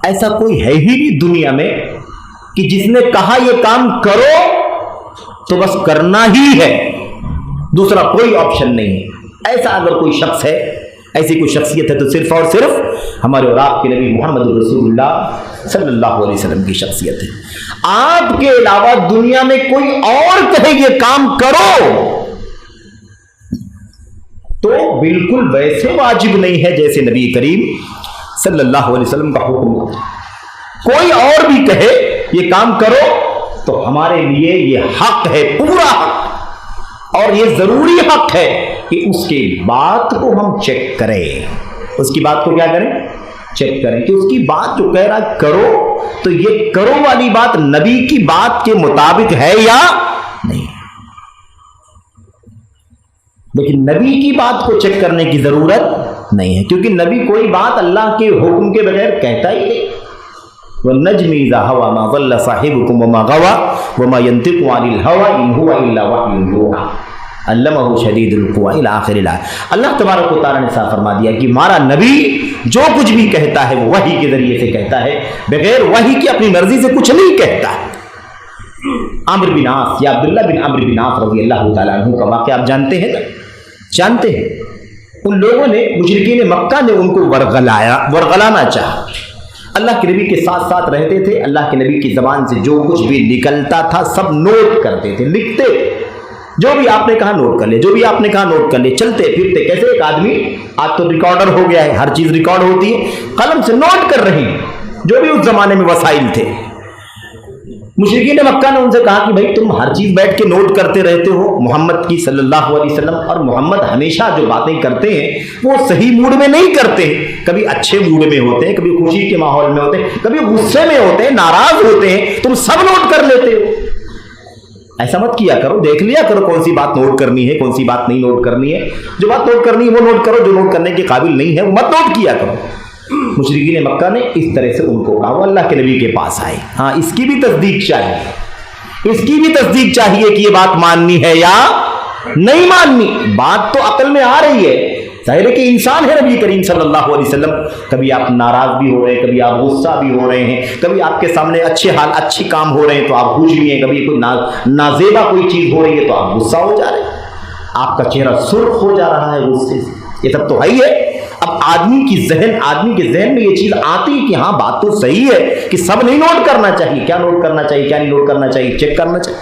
Speaker 1: ایسا کوئی ہے ہی نہیں دنیا میں کہ جس نے کہا یہ کام کرو تو بس کرنا ہی ہے، دوسرا کوئی آپشن نہیں ہے۔ ایسا اگر کوئی شخص ہے، ایسی کوئی شخصیت ہے تو صرف اور صرف ہمارے اور آپ کے نبی محمد رسول اللہ صلی اللہ علیہ وسلم کی شخصیت ہے۔ آپ کے علاوہ دنیا میں کوئی اور کہے یہ کام کرو تو بالکل ویسے واجب نہیں ہے جیسے نبی کریم صلی اللہ علیہ وسلم کا حکم ہوتا۔ کوئی اور بھی کہے یہ کام کرو تو ہمارے لیے یہ حق ہے، پورا حق، اور یہ ضروری حق ہے کہ اس کی بات کو ہم چیک کریں، اس کی بات کو کیا کریں؟ چیک کریں کہ اس کی بات جو کہہ رہا کرو تو یہ کرو والی بات نبی کی بات کے مطابق ہے یا نہیں۔ لیکن نبی کی بات کو چیک کرنے کی ضرورت نہیں ہے، کیونکہ نبی کوئی بات اللہ کے حکم کے بغیر کہتا ہی نہیں۔ وَالنَّجْمِ إِذَا هَوَىٰ مَا ضَلَّ صَاحِبُكُمْ وَمَا غَوَىٰ وَمَا يَنطِقُ عَنِ الْهَوَىٰ إِنْ هُوَ إِلَّا وَحْيٌ يُوحَىٰ عَلَّمَهُ شَدِيدُ الْقُوَىٰ إِلَىٰ آخِرِ الْآيَةِ۔ اللہ تبارک و تعالیٰ نے صاف فرما دیا کہ ہمارا نبی جو کچھ بھی کہتا ہے وہ وحی کے ذریعے سے کہتا ہے، بغیر وحی کی اپنی مرضی سے کچھ نہیں کہتا۔ عمرو بن عاص یا عبداللہ بن عمرو بن عاص رضی اللہ تعالیٰ عنہ کا واقعہ آپ جانتے ہیں نا؟ جانتے ہیں، ان لوگوں نے، مشرکین مکہ نے ان کو ورغلانا چاہا۔ اللہ کے نبی کے ساتھ ساتھ رہتے تھے، اللہ کے نبی کی زبان سے جو کچھ بھی نکلتا تھا سب نوٹ کرتے تھے، لکھتے تھے، جو بھی آپ نے کہا نوٹ کر لے، جو بھی آپ نے کہا نوٹ کر لے، چلتے پھرتے کیسے ایک آدمی، آج تو ریکارڈر ہو گیا ہے، ہر چیز ریکارڈ ہوتی ہے، قلم سے نوٹ کر رہی ہیں، جو بھی اس زمانے میں وسائل تھے۔ مشرکین مکہ نے ان سے کہا کہ بھائی تم ہر چیز بیٹھ کے نوٹ کرتے رہتے ہو محمد کی صلی اللہ علیہ وسلم، اور محمد ہمیشہ جو باتیں کرتے ہیں وہ صحیح موڈ میں نہیں کرتے ہیں، کبھی اچھے موڈ میں ہوتے ہیں، کبھی خوشی کے ماحول میں ہوتے ہیں، کبھی غصے میں ہوتے ہیں، ناراض ہوتے ہیں، تم سب نوٹ کر لیتے ہو۔ ایسا مت کیا کرو، دیکھ لیا کرو کون سی بات نوٹ کرنی ہے، کون سی بات نہیں نوٹ کرنی ہے، جو بات نوٹ کرنی ہے وہ نوٹ کرو، جو نوٹ کرنے کے قابل نہیں ہے وہ مت نوٹ کیا کرو۔ مشرکین مکہ نے اس طرح سے ان کو کہا، وہ اللہ کے نبی کے پاس آئے، ہاں اس کی بھی تصدیق چاہیے، اس کی بھی تصدیق چاہیے کہ یہ بات ماننی ہے یا نہیں ماننی۔ بات تو عقل میں آ رہی ہے، ظاہر ہے کہ انسان ہے نبی کریم صلی اللہ علیہ وسلم، کبھی آپ ناراض بھی ہو رہے ہیں، کبھی آپ غصہ بھی ہو رہے ہیں، کبھی آپ کے سامنے اچھے حال اچھی کام ہو رہے ہیں تو آپ خوش بھی ہیں، کبھی کوئی نازیبا کوئی چیز ہو رہی ہے تو آپ غصہ ہو جا رہے ہیں، آپ کا چہرہ سرخ ہو جا رہا ہے غصے سے، یہ سب تو ہے ہی ہے۔ اب آدمی کے ذہن میں یہ چیز آتی ہے کہ ہاں بات تو صحیح ہے کہ سب نہیں نوٹ کرنا چاہیے، کیا نوٹ کرنا چاہیے کیا نہیں نوٹ کرنا چاہیے چیک کرنا چاہیے،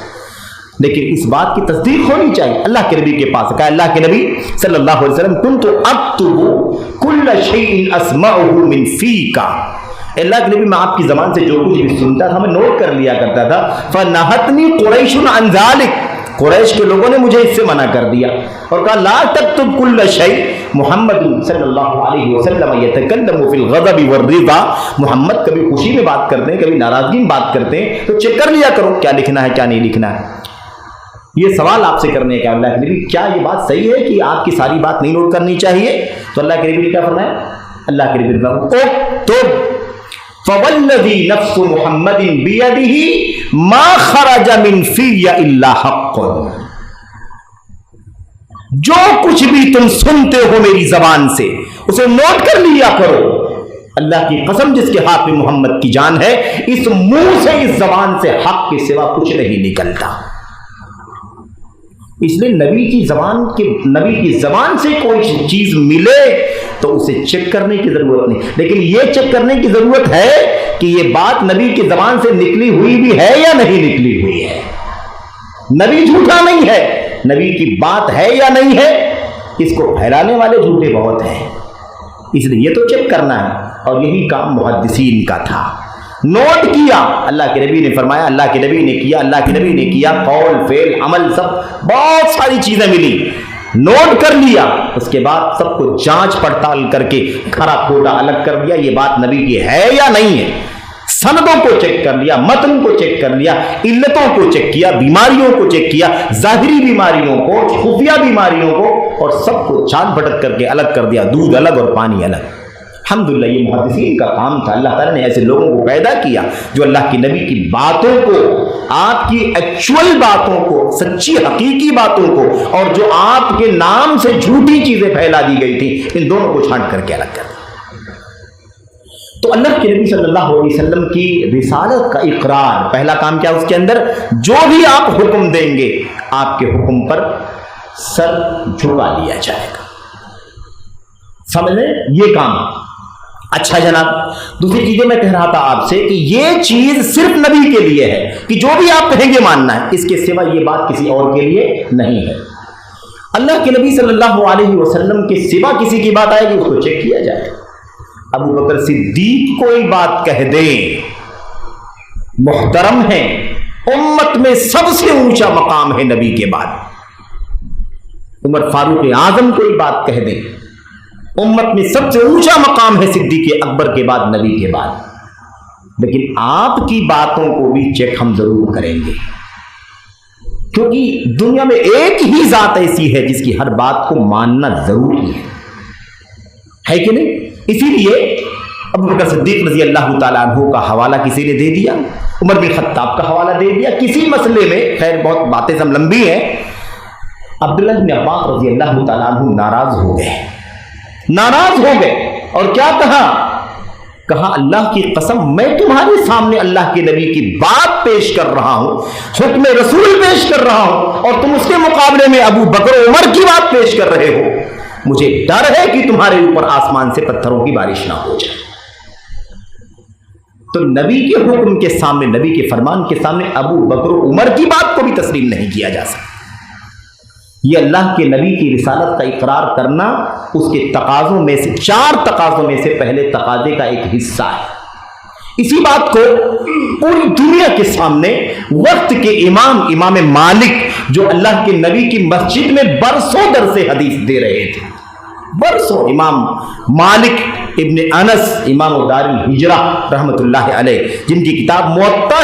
Speaker 1: لیکن اس بات کی تصدیق ہونی چاہیے۔ اللہ کے نبی کے پاس کہا، اللہ کے نبی صلی اللہ علیہ وسلم کنت اکتب کل شیء اسمعه من فیک، اللہ کے نبی میں آپ کی زبان سے جو کچھ بھی سنتا تھا میں نوٹ کر لیا کرتا تھا، فنہتنی قریش عن ذلک، قریش کے لوگوں نے مجھے اس سے منع کر دیا اور کہا لا تکتب کل شیء محمد صلی اللہ علیہ وسلم یتکلم فی الغضب والرضا، محمد کبھی خوشی میں بات کرتے ہیں کبھی ناراضگی میں بات کرتے ہیں، تو چیک کر لیا کرو کیا لکھنا ہے کیا نہیں لکھنا ہے۔ یہ سوال آپ سے کرنے کا، اللہ کے نبی کیا یہ بات صحیح ہے کہ آپ کی ساری بات نہیں نوٹ کرنی چاہیے؟ تو اللہ کے نبی نے کیا فرمایا؟ اللہ کے نبی نے فرمایا اکتب فوالذی نفس محمد بیدہ ما خرج من فی الا حق، جو کچھ بھی تم سنتے ہو میری زبان سے اسے نوٹ کر لیا کرو، اللہ کی قسم جس کے ہاتھ میں محمد کی جان ہے، اس منہ سے اس زبان سے حق کے سوا کچھ نہیں نکلتا۔ اس لیے نبی کی زبان سے کوئی چیز ملے تو اسے چیک کرنے کی ضرورت نہیں، لیکن یہ چیک کرنے کی ضرورت ہے کہ یہ بات نبی کی زبان سے نکلی ہوئی بھی ہے یا نہیں نکلی ہوئی ہے۔ نبی جھوٹا نہیں ہے، نبی کی بات ہے یا نہیں ہے، اس کو پھیلانے والے جھوٹے بہت ہیں، اس لیے یہ تو چیک کرنا ہے، اور یہی کام محدثین کا تھا۔ نوٹ کیا، اللہ کے نبی نے فرمایا، اللہ کے نبی نے کیا، اللہ کے نبی نے کیا، قول فعل عمل سب بہت ساری چیزیں ملی، نوٹ کر لیا، اس کے بعد سب کو جانچ پڑتال کر کے کھرا کھوٹا الگ کر دیا، یہ بات نبی کی ہے یا نہیں ہے، سندوں کو چیک کر لیا، متن کو چیک کر لیا، علتوں کو چیک کیا، بیماریوں کو چیک کیا، ظاہری بیماریوں کو، خفیہ بیماریوں کو، اور سب کو چھان پھٹک کر کے الگ کر دیا، دودھ الگ اور پانی الگ۔ الحمدللہ یہ محدثین کا کام تھا، اللہ تعالیٰ نے ایسے لوگوں کو پیدا کیا جو اللہ کی نبی کی باتوں کو، آپ کی ایکچول باتوں کو، سچی حقیقی باتوں کو، اور جو آپ کے نام سے جھوٹی چیزیں پھیلا دی گئی تھی، ان دونوں کو چھانٹ کر کے الگ کر دیا۔ تو اللہ کے نبی صلی اللہ علیہ وسلم کی رسالت کا اقرار، پہلا کام کیا اس کے اندر، جو بھی آپ حکم دیں گے آپ کے حکم پر سر جھکا لیا جائے گا، سمجھ لیں یہ کام۔ اچھا جناب، دوسری چیزیں میں کہہ رہا تھا آپ سے کہ یہ چیز صرف نبی کے لیے ہے کہ جو بھی آپ کہیں گے ماننا ہے، اس کے سوا یہ بات کسی اور کے لیے نہیں ہے۔ اللہ کے نبی صلی اللہ علیہ وسلم کے سوا کسی کی بات آئے گی اس کو چیک کیا جائے۔ ابو بکر صدیق کوئی بات کہہ دیں، محترم ہیں، امت میں سب سے اونچا مقام ہے نبی کے بعد۔ عمر فاروق اعظم کوئی بات کہہ دیں، امت میں سب سے اونچا مقام ہے صدیق اکبر کے بعد، نبی کے بعد۔ لیکن آپ کی باتوں کو بھی چیک ہم ضرور کریں گے، کیونکہ دنیا میں ایک ہی ذات ایسی ہے جس کی ہر بات کو ماننا ضروری ہے کہ نہیں؟ اسی لیے ابو بکر صدیق رضی اللہ تعالیٰ عنہ کا حوالہ کسی نے دے دیا، عمر بن خطاب کا حوالہ دے دیا کسی مسئلے میں، خیر بہت باتیں سب لمبی ہیں۔ عبداللہ بن عباس رضی اللہ تعالیٰ عنہ ناراض ہو گئے اور کیا کہا اللہ کی قسم میں تمہارے سامنے اللہ کے نبی کی بات پیش کر رہا ہوں، حکم رسول پیش کر رہا ہوں، اور تم اس کے مقابلے میں ابو بکر و عمر کی بات پیش کر رہے ہو، مجھے ڈر ہے کہ تمہارے اوپر آسمان سے پتھروں کی بارش نہ ہو جائے۔ تو نبی کے حکم کے سامنے، نبی کے فرمان کے سامنے ابو بکر و عمر کی بات کو بھی تسلیم نہیں کیا جا سکتا۔ یہ اللہ کے نبی کی رسالت کا اقرار کرنا اس کے تقاضوں میں سے، 4 تقاضوں میں سے پہلے تقاضے کا ایک حصہ ہے۔ اسی بات کو پوری دنیا کے سامنے وقت کے امام مالک، جو اللہ کے نبی کی مسجد میں برسوں درس حدیث دے رہے تھے، برسوں، امام مالک ابن انس، امام دار الہجرہ رحمۃ اللہ علیہ، جن کی کتاب موطا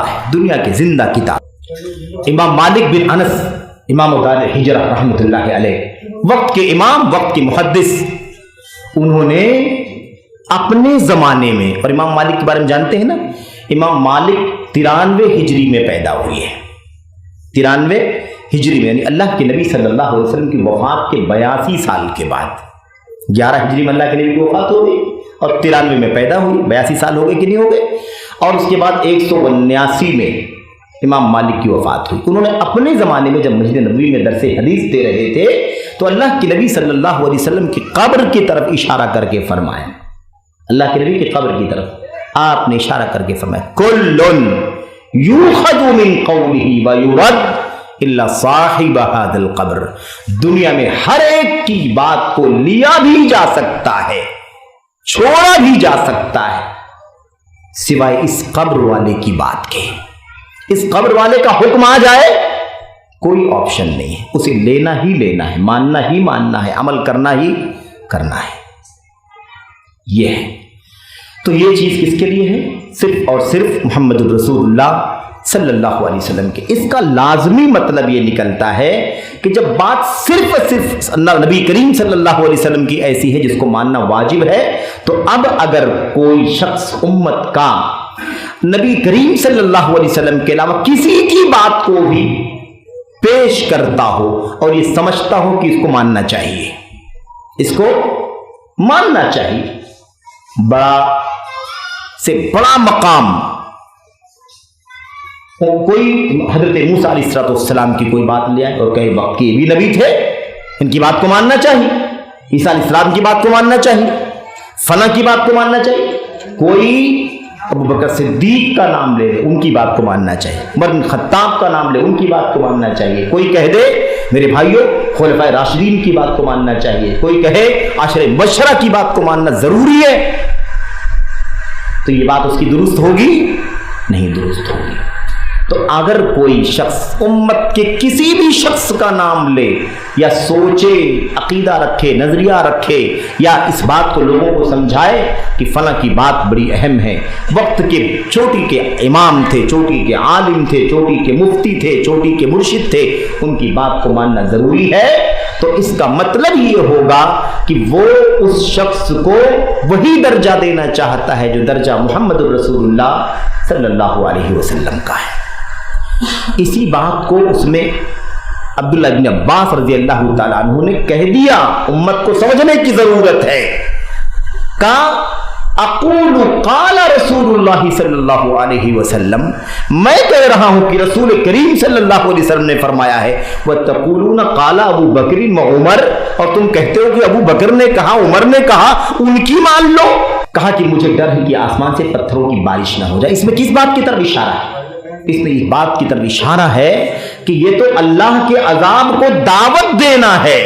Speaker 1: ہے، دنیا کی زندہ کتاب، امام مالک بن انس امام دار الہجرہ رحمۃ اللہ علیہ، وقت کے امام، وقت کے محدث، انہوں نے اپنے زمانے میں، اور امام مالک کے بارے میں جانتے ہیں نا، امام مالک 93 ہجری میں پیدا ہوئی ہے، 93 ہجری میں، یعنی اللہ کے نبی صلی اللہ علیہ وسلم کی وفات کے 82 سال کے بعد، 11 ہجری میں اللہ کے نبی کی وفات ہو گئی اور 93 میں پیدا ہوئی، 82 سال ہو گئے کہ نہیں ہو گئے، اور اس کے بعد 179 میں امام مالک کی وفات ہوئی۔ انہوں نے اپنے زمانے میں جب مسجد نبوی میں درس حدیث دے رہے تھے تو اللہ کے نبی صلی اللہ علیہ وسلم کی قبر کی طرف اشارہ کر کے فرمایا، اللہ کے نبی کی قبر کی طرف آپ نے اشارہ کر کے فرمایا، کل یؤخذ من قولہ ویرد الا صاحب ھذا القبر، دنیا میں ہر ایک کی بات کو لیا بھی جا سکتا ہے، چھوڑا بھی جا سکتا ہے، سوائے اس قبر والے کی بات کے۔ اس قبر والے کا حکم آ جائے کوئی آپشن نہیں ہے، اسے لینا ہی لینا ہے، ماننا ہی ماننا ہے، عمل کرنا ہی کرنا ہے۔ یہ ہے تو یہ چیز کس کے لیے ہے؟ صرف اور صرف محمد الرسول اللہ صلی اللہ علیہ وسلم کے۔ اس کا لازمی مطلب یہ نکلتا ہے کہ جب بات صرف نبی کریم صلی اللہ علیہ وسلم کی ایسی ہے جس کو ماننا واجب ہے، تو اب اگر کوئی شخص امت کا نبی کریم صلی اللہ علیہ وسلم کے علاوہ کسی کی بات کو بھی پیش کرتا ہو اور یہ سمجھتا ہو کہ اس کو ماننا چاہیے، اس کو ماننا چاہیے، بڑا سے بڑا مقام کوئی حضرت موسیٰ علیہ السلام کی کوئی بات لے آئے اور کہے وقت کے یہ بھی نبی تھے، ان کی بات کو ماننا چاہیے، عیسیٰ علیہ السلام کی بات کو ماننا چاہیے، فلاں کی بات کو ماننا چاہیے۔ کوئی ابو بکر صدیق کا نام لے ان کی بات کو ماننا چاہیے، عمر بن خطاب کا نام لے ان کی بات کو ماننا چاہیے، کوئی کہہ دے میرے بھائیوں خلفائے راشدین کی بات کو ماننا چاہیے، کوئی کہے عشرہ مبشرہ کی بات کو ماننا ضروری ہے، تو یہ بات اس کی درست ہوگی؟ نہیں درست ہوگی۔ تو اگر کوئی شخص امت کے کسی بھی شخص کا نام لے یا سوچے، عقیدہ رکھے، نظریہ رکھے، یا اس بات کو لوگوں کو سمجھائے کہ فلاں کی بات بڑی اہم ہے، وقت کے چوٹی کے امام تھے، چوٹی کے عالم تھے، چوٹی کے مفتی تھے، چوٹی کے مرشد تھے، ان کی بات کو ماننا ضروری ہے، تو اس کا مطلب یہ ہوگا کہ وہ اس شخص کو وہی درجہ دینا چاہتا ہے جو درجہ محمد الرسول اللہ صلی اللہ علیہ وسلم کا ہے۔ اسی بات کو اس میں عبداللہ بن عباس رضی اللہ تعالیٰ عنہ نے کہہ دیا، امت کو سمجھنے کی ضرورت ہے، کہا اقول قال رسول اللہ صلی اللہ علیہ وسلم، میں کہہ رہا ہوں کہ رسول کریم صلی اللہ علیہ وسلم نے فرمایا ہے، وَتَقُولُونَ قَالَ ابو بکر وعمر، اور تم کہتے ہو کہ ابو بکر نے کہا، عمر نے کہا، ان کی مان لو۔ کہا کہ مجھے ڈر ہے کہ آسمان سے پتھروں کی بارش نہ ہو جائے۔ اس میں کس بات کی طرف اشارہ ہے؟ اس میں اس بات کی طرف اشارہ ہے کہ یہ تو اللہ کے عذاب کو دعوت دینا ہے۔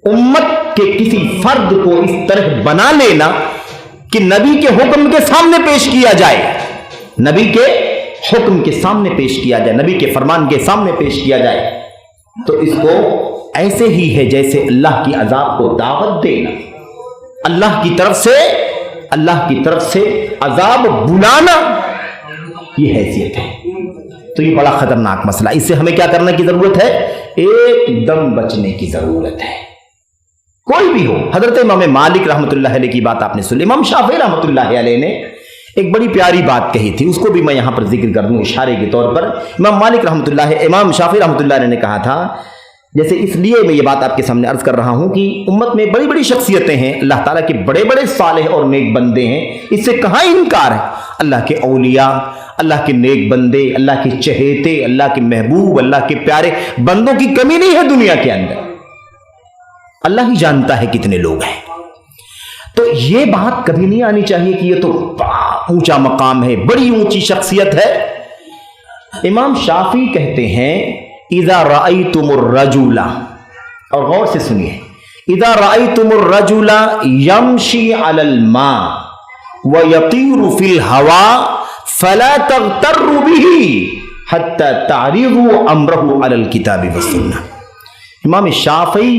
Speaker 1: امت کے کسی فرد کو اس طرح بنا لینا کہ نبی کے حکم کے سامنے پیش کیا جائے، نبی کے حکم کے سامنے پیش کیا جائے، نبی کے فرمان کے سامنے پیش کیا جائے، تو اس کو ایسے ہی ہے جیسے اللہ کی عذاب کو دعوت دینا، اللہ کی طرف سے عذاب بلانا، یہ حیثیت ہے۔ تو یہ بڑا خطرناک مسئلہ، اس سے ہمیں کیا کرنے کی ضرورت ہے؟ ایک دم بچنے کی ضرورت ہے، کوئی بھی ہو۔ حضرت امام مالک رحمۃ اللہ علیہ کی بات آپ نے سنی، امام شافعی رحمۃ اللہ علیہ نے ایک بڑی پیاری بات کہی تھی، اس کو بھی میں یہاں پر ذکر کر دوں اشارے کے طور پر۔ امام شافعی رحمۃ اللہ علیہ نے کہا تھا، جیسے اس لیے میں یہ بات آپ کے سامنے عرض کر رہا ہوں کہ امت میں بڑی بڑی شخصیتیں ہیں، اللہ تعالیٰ کے بڑے بڑے صالح اور نیک بندے ہیں، اس سے کہاں انکار ہے۔ اللہ کے اولیاء، اللہ کے نیک بندے، اللہ کے چہیتے، اللہ کے محبوب، اللہ کے پیارے بندوں کی کمی نہیں ہے دنیا کے اندر، اللہ ہی جانتا ہے کتنے لوگ ہیں۔ تو یہ بات کبھی نہیں آنی چاہیے کہ یہ تو اونچا مقام ہے، بڑی اونچی شخصیت ہے۔ امام شافعی کہتے ہیں اذا رأیتم الرجل، اور غور سے سنیے، اذا رأیتم الرجل یمشی علی الماء ویطیر فی الہواء فلا تغتروا به حتی تعرضوا امرہ علی الکتاب والسنہ۔ امام شافعی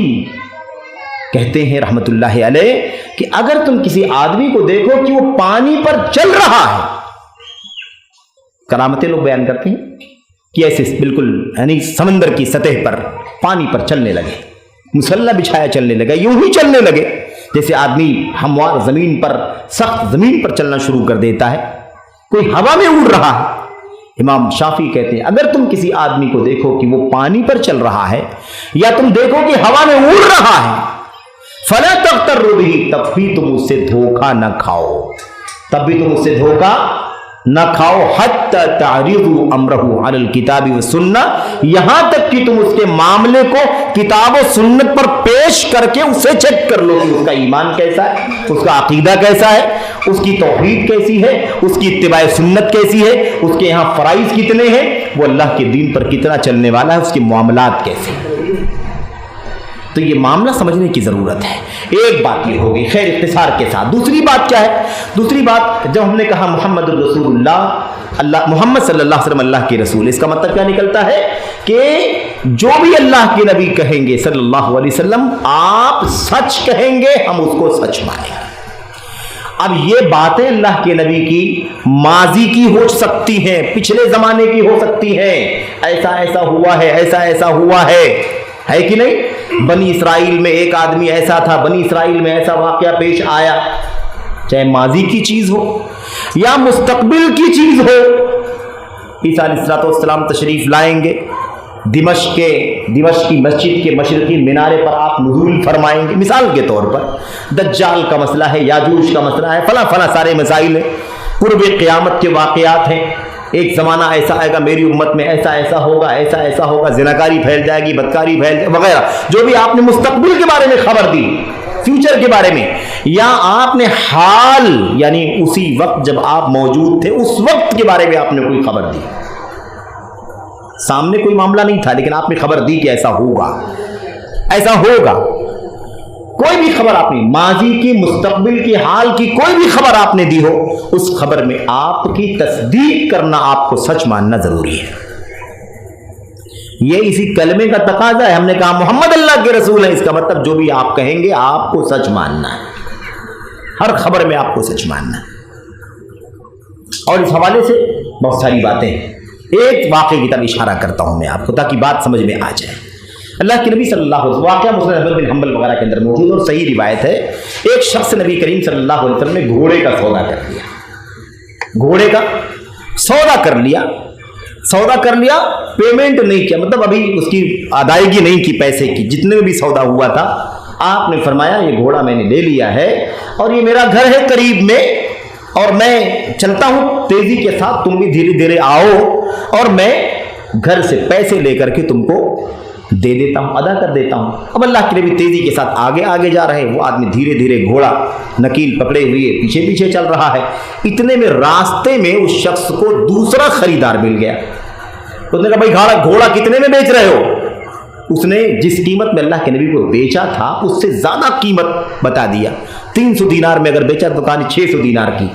Speaker 1: کہتے ہیں رحمت اللہ علیہ کہ اگر تم کسی آدمی کو دیکھو کہ وہ پانی پر چل رہا ہے، کرامتیں لوگ بیان کرتے ہیں کہ ایسے بالکل یعنی سمندر کی سطح پر پانی پر چلنے لگے، مسلح بچھایا چلنے لگا، یوں ہی چلنے لگے جیسے آدمی ہموار زمین پر، سخت زمین پر چلنا شروع کر دیتا ہے، کوئی ہوا میں اڑ رہا ہے۔ امام شافعی کہتے ہیں اگر تم کسی آدمی کو دیکھو کہ وہ پانی پر چل رہا ہے، یا تم دیکھو کہ ہوا میں اڑ رہا ہے، فلا تغتروا به، تب بھی تم اس سے دھوکہ نہ کھاؤ، تب بھی تم اس سے دھوکہ نہ کھاؤ، حتی تعرضوا امرہ علی الکتاب والسنہ، یہاں تک کہ تم اس کے معاملے کو کتاب و سنت پر پیش کر کے اسے چیک کر لو کہ اس کا ایمان کیسا ہے، اس کا عقیدہ کیسا ہے، اس کی توحید کیسی ہے، اس کی اتباع سنت کیسی ہے، اس کے یہاں فرائض کتنے ہیں، وہ اللہ کے دین پر کتنا چلنے والا ہے، اس کے معاملات کیسے ہیں۔ تو یہ معاملہ سمجھنے کی ضرورت ہے۔ ایک بات یہ ہوگی، خیر اختصار کے ساتھ۔ دوسری بات کیا ہے؟ دوسری بات، جب ہم نے کہا محمد الرسول اللہ، محمد صلی اللہ علیہ وسلم اللہ کے رسول، اس کا مطلب کیا نکلتا ہے کہ جو بھی اللہ کے نبی کہیں گے صلی اللہ علیہ وسلم، آپ سچ کہیں گے، ہم اس کو سچ مانیں گے۔ اب یہ باتیں اللہ کے نبی کی ماضی کی ہو سکتی ہیں، پچھلے زمانے کی ہو سکتی ہیں، ایسا ایسا ہوا ہے، ایسا ایسا ہوا ہے کہ نہیں؟ بنی اسرائیل میں ایک آدمی ایسا تھا، بنی اسرائیل میں ایسا واقعہ پیش آیا، چاہے ماضی کی چیز ہو یا مستقبل کی چیز ہو۔ عیسیٰ علیہ السلام تشریف لائیں گے، دمشق کی مسجد کے مشرقی مینارے پر آپ نزول فرمائیں گے، مثال کے طور پر دجال کا مسئلہ ہے، یاجوج کا مسئلہ ہے، فلاں فلاں سارے مسائل ہیں، قرب قیامت کے واقعات ہیں، ایک زمانہ ایسا آئے گا میری امت میں، ایسا ایسا ہوگا، ایسا ایسا ہوگا، زناکاری پھیل جائے گی، بدکاری پھیل جائے وغیرہ، جو بھی آپ نے مستقبل کے بارے میں خبر دی، فیوچر کے بارے میں، یا آپ نے حال یعنی اسی وقت جب آپ موجود تھے اس وقت کے بارے میں آپ نے کوئی خبر دی، سامنے کوئی معاملہ نہیں تھا لیکن آپ نے خبر دی کہ ایسا ہوگا، ایسا ہوگا، کوئی بھی خبر آپ نے ماضی کی، مستقبل کی، حال کی کوئی بھی خبر آپ نے دی ہو، اس خبر میں آپ کی تصدیق کرنا، آپ کو سچ ماننا ضروری ہے۔ یہ اسی کلمے کا تقاضا ہے۔ ہم نے کہا محمد اللہ کے رسول ہیں، اس کا مطلب جو بھی آپ کہیں گے آپ کو سچ ماننا ہے، ہر خبر میں آپ کو سچ ماننا ہے۔ اور اس حوالے سے بہت ساری باتیں ہیں، ایک واقعے کی طرف اشارہ کرتا ہوں میں آپ کو تاکہ بات سمجھ میں آ جائے۔ اللہ کے نبی صلی اللہ علیہ وسلم، واقعہ مسند احمد بن حنبل وغیرہ کے اندر موجود اور صحیح روایت ہے، ایک شخص نبی کریم صلی اللہ علیہ وسلم نے گھوڑے کا سودا کر لیا، گھوڑے کا سودا کر لیا، سودا کر لیا، پیمنٹ نہیں کیا، مطلب ابھی اس کی ادائیگی نہیں کی پیسے کی، جتنے بھی سودا ہوا تھا۔ آپ نے فرمایا یہ گھوڑا میں نے لے لیا ہے اور یہ میرا گھر ہے قریب میں، اور میں چلتا ہوں تیزی کے ساتھ، تم بھی دھیرے دھیرے آؤ، اور میں گھر سے پیسے لے کر کے تم کو دے دیتا ہوں، ادا کر دیتا ہوں۔ اب اللہ کے نبی تیزی کے ساتھ آگے آگے جا رہے ہیں، وہ آدمی دھیرے دھیرے گھوڑا نکیل پکڑے ہوئے پیچھے پیچھے چل رہا ہے۔ اتنے میں راستے میں اس شخص کو دوسرا خریدار مل گیا۔ اس نے کہا بھائی گھوڑا کتنے میں بیچ رہے ہو؟ اس نے جس قیمت میں اللہ کے نبی کو بیچا تھا اس سے زیادہ قیمت بتا دیا۔ 300 دینار میں اگر بیچا تو کہا 600 دینار کی۔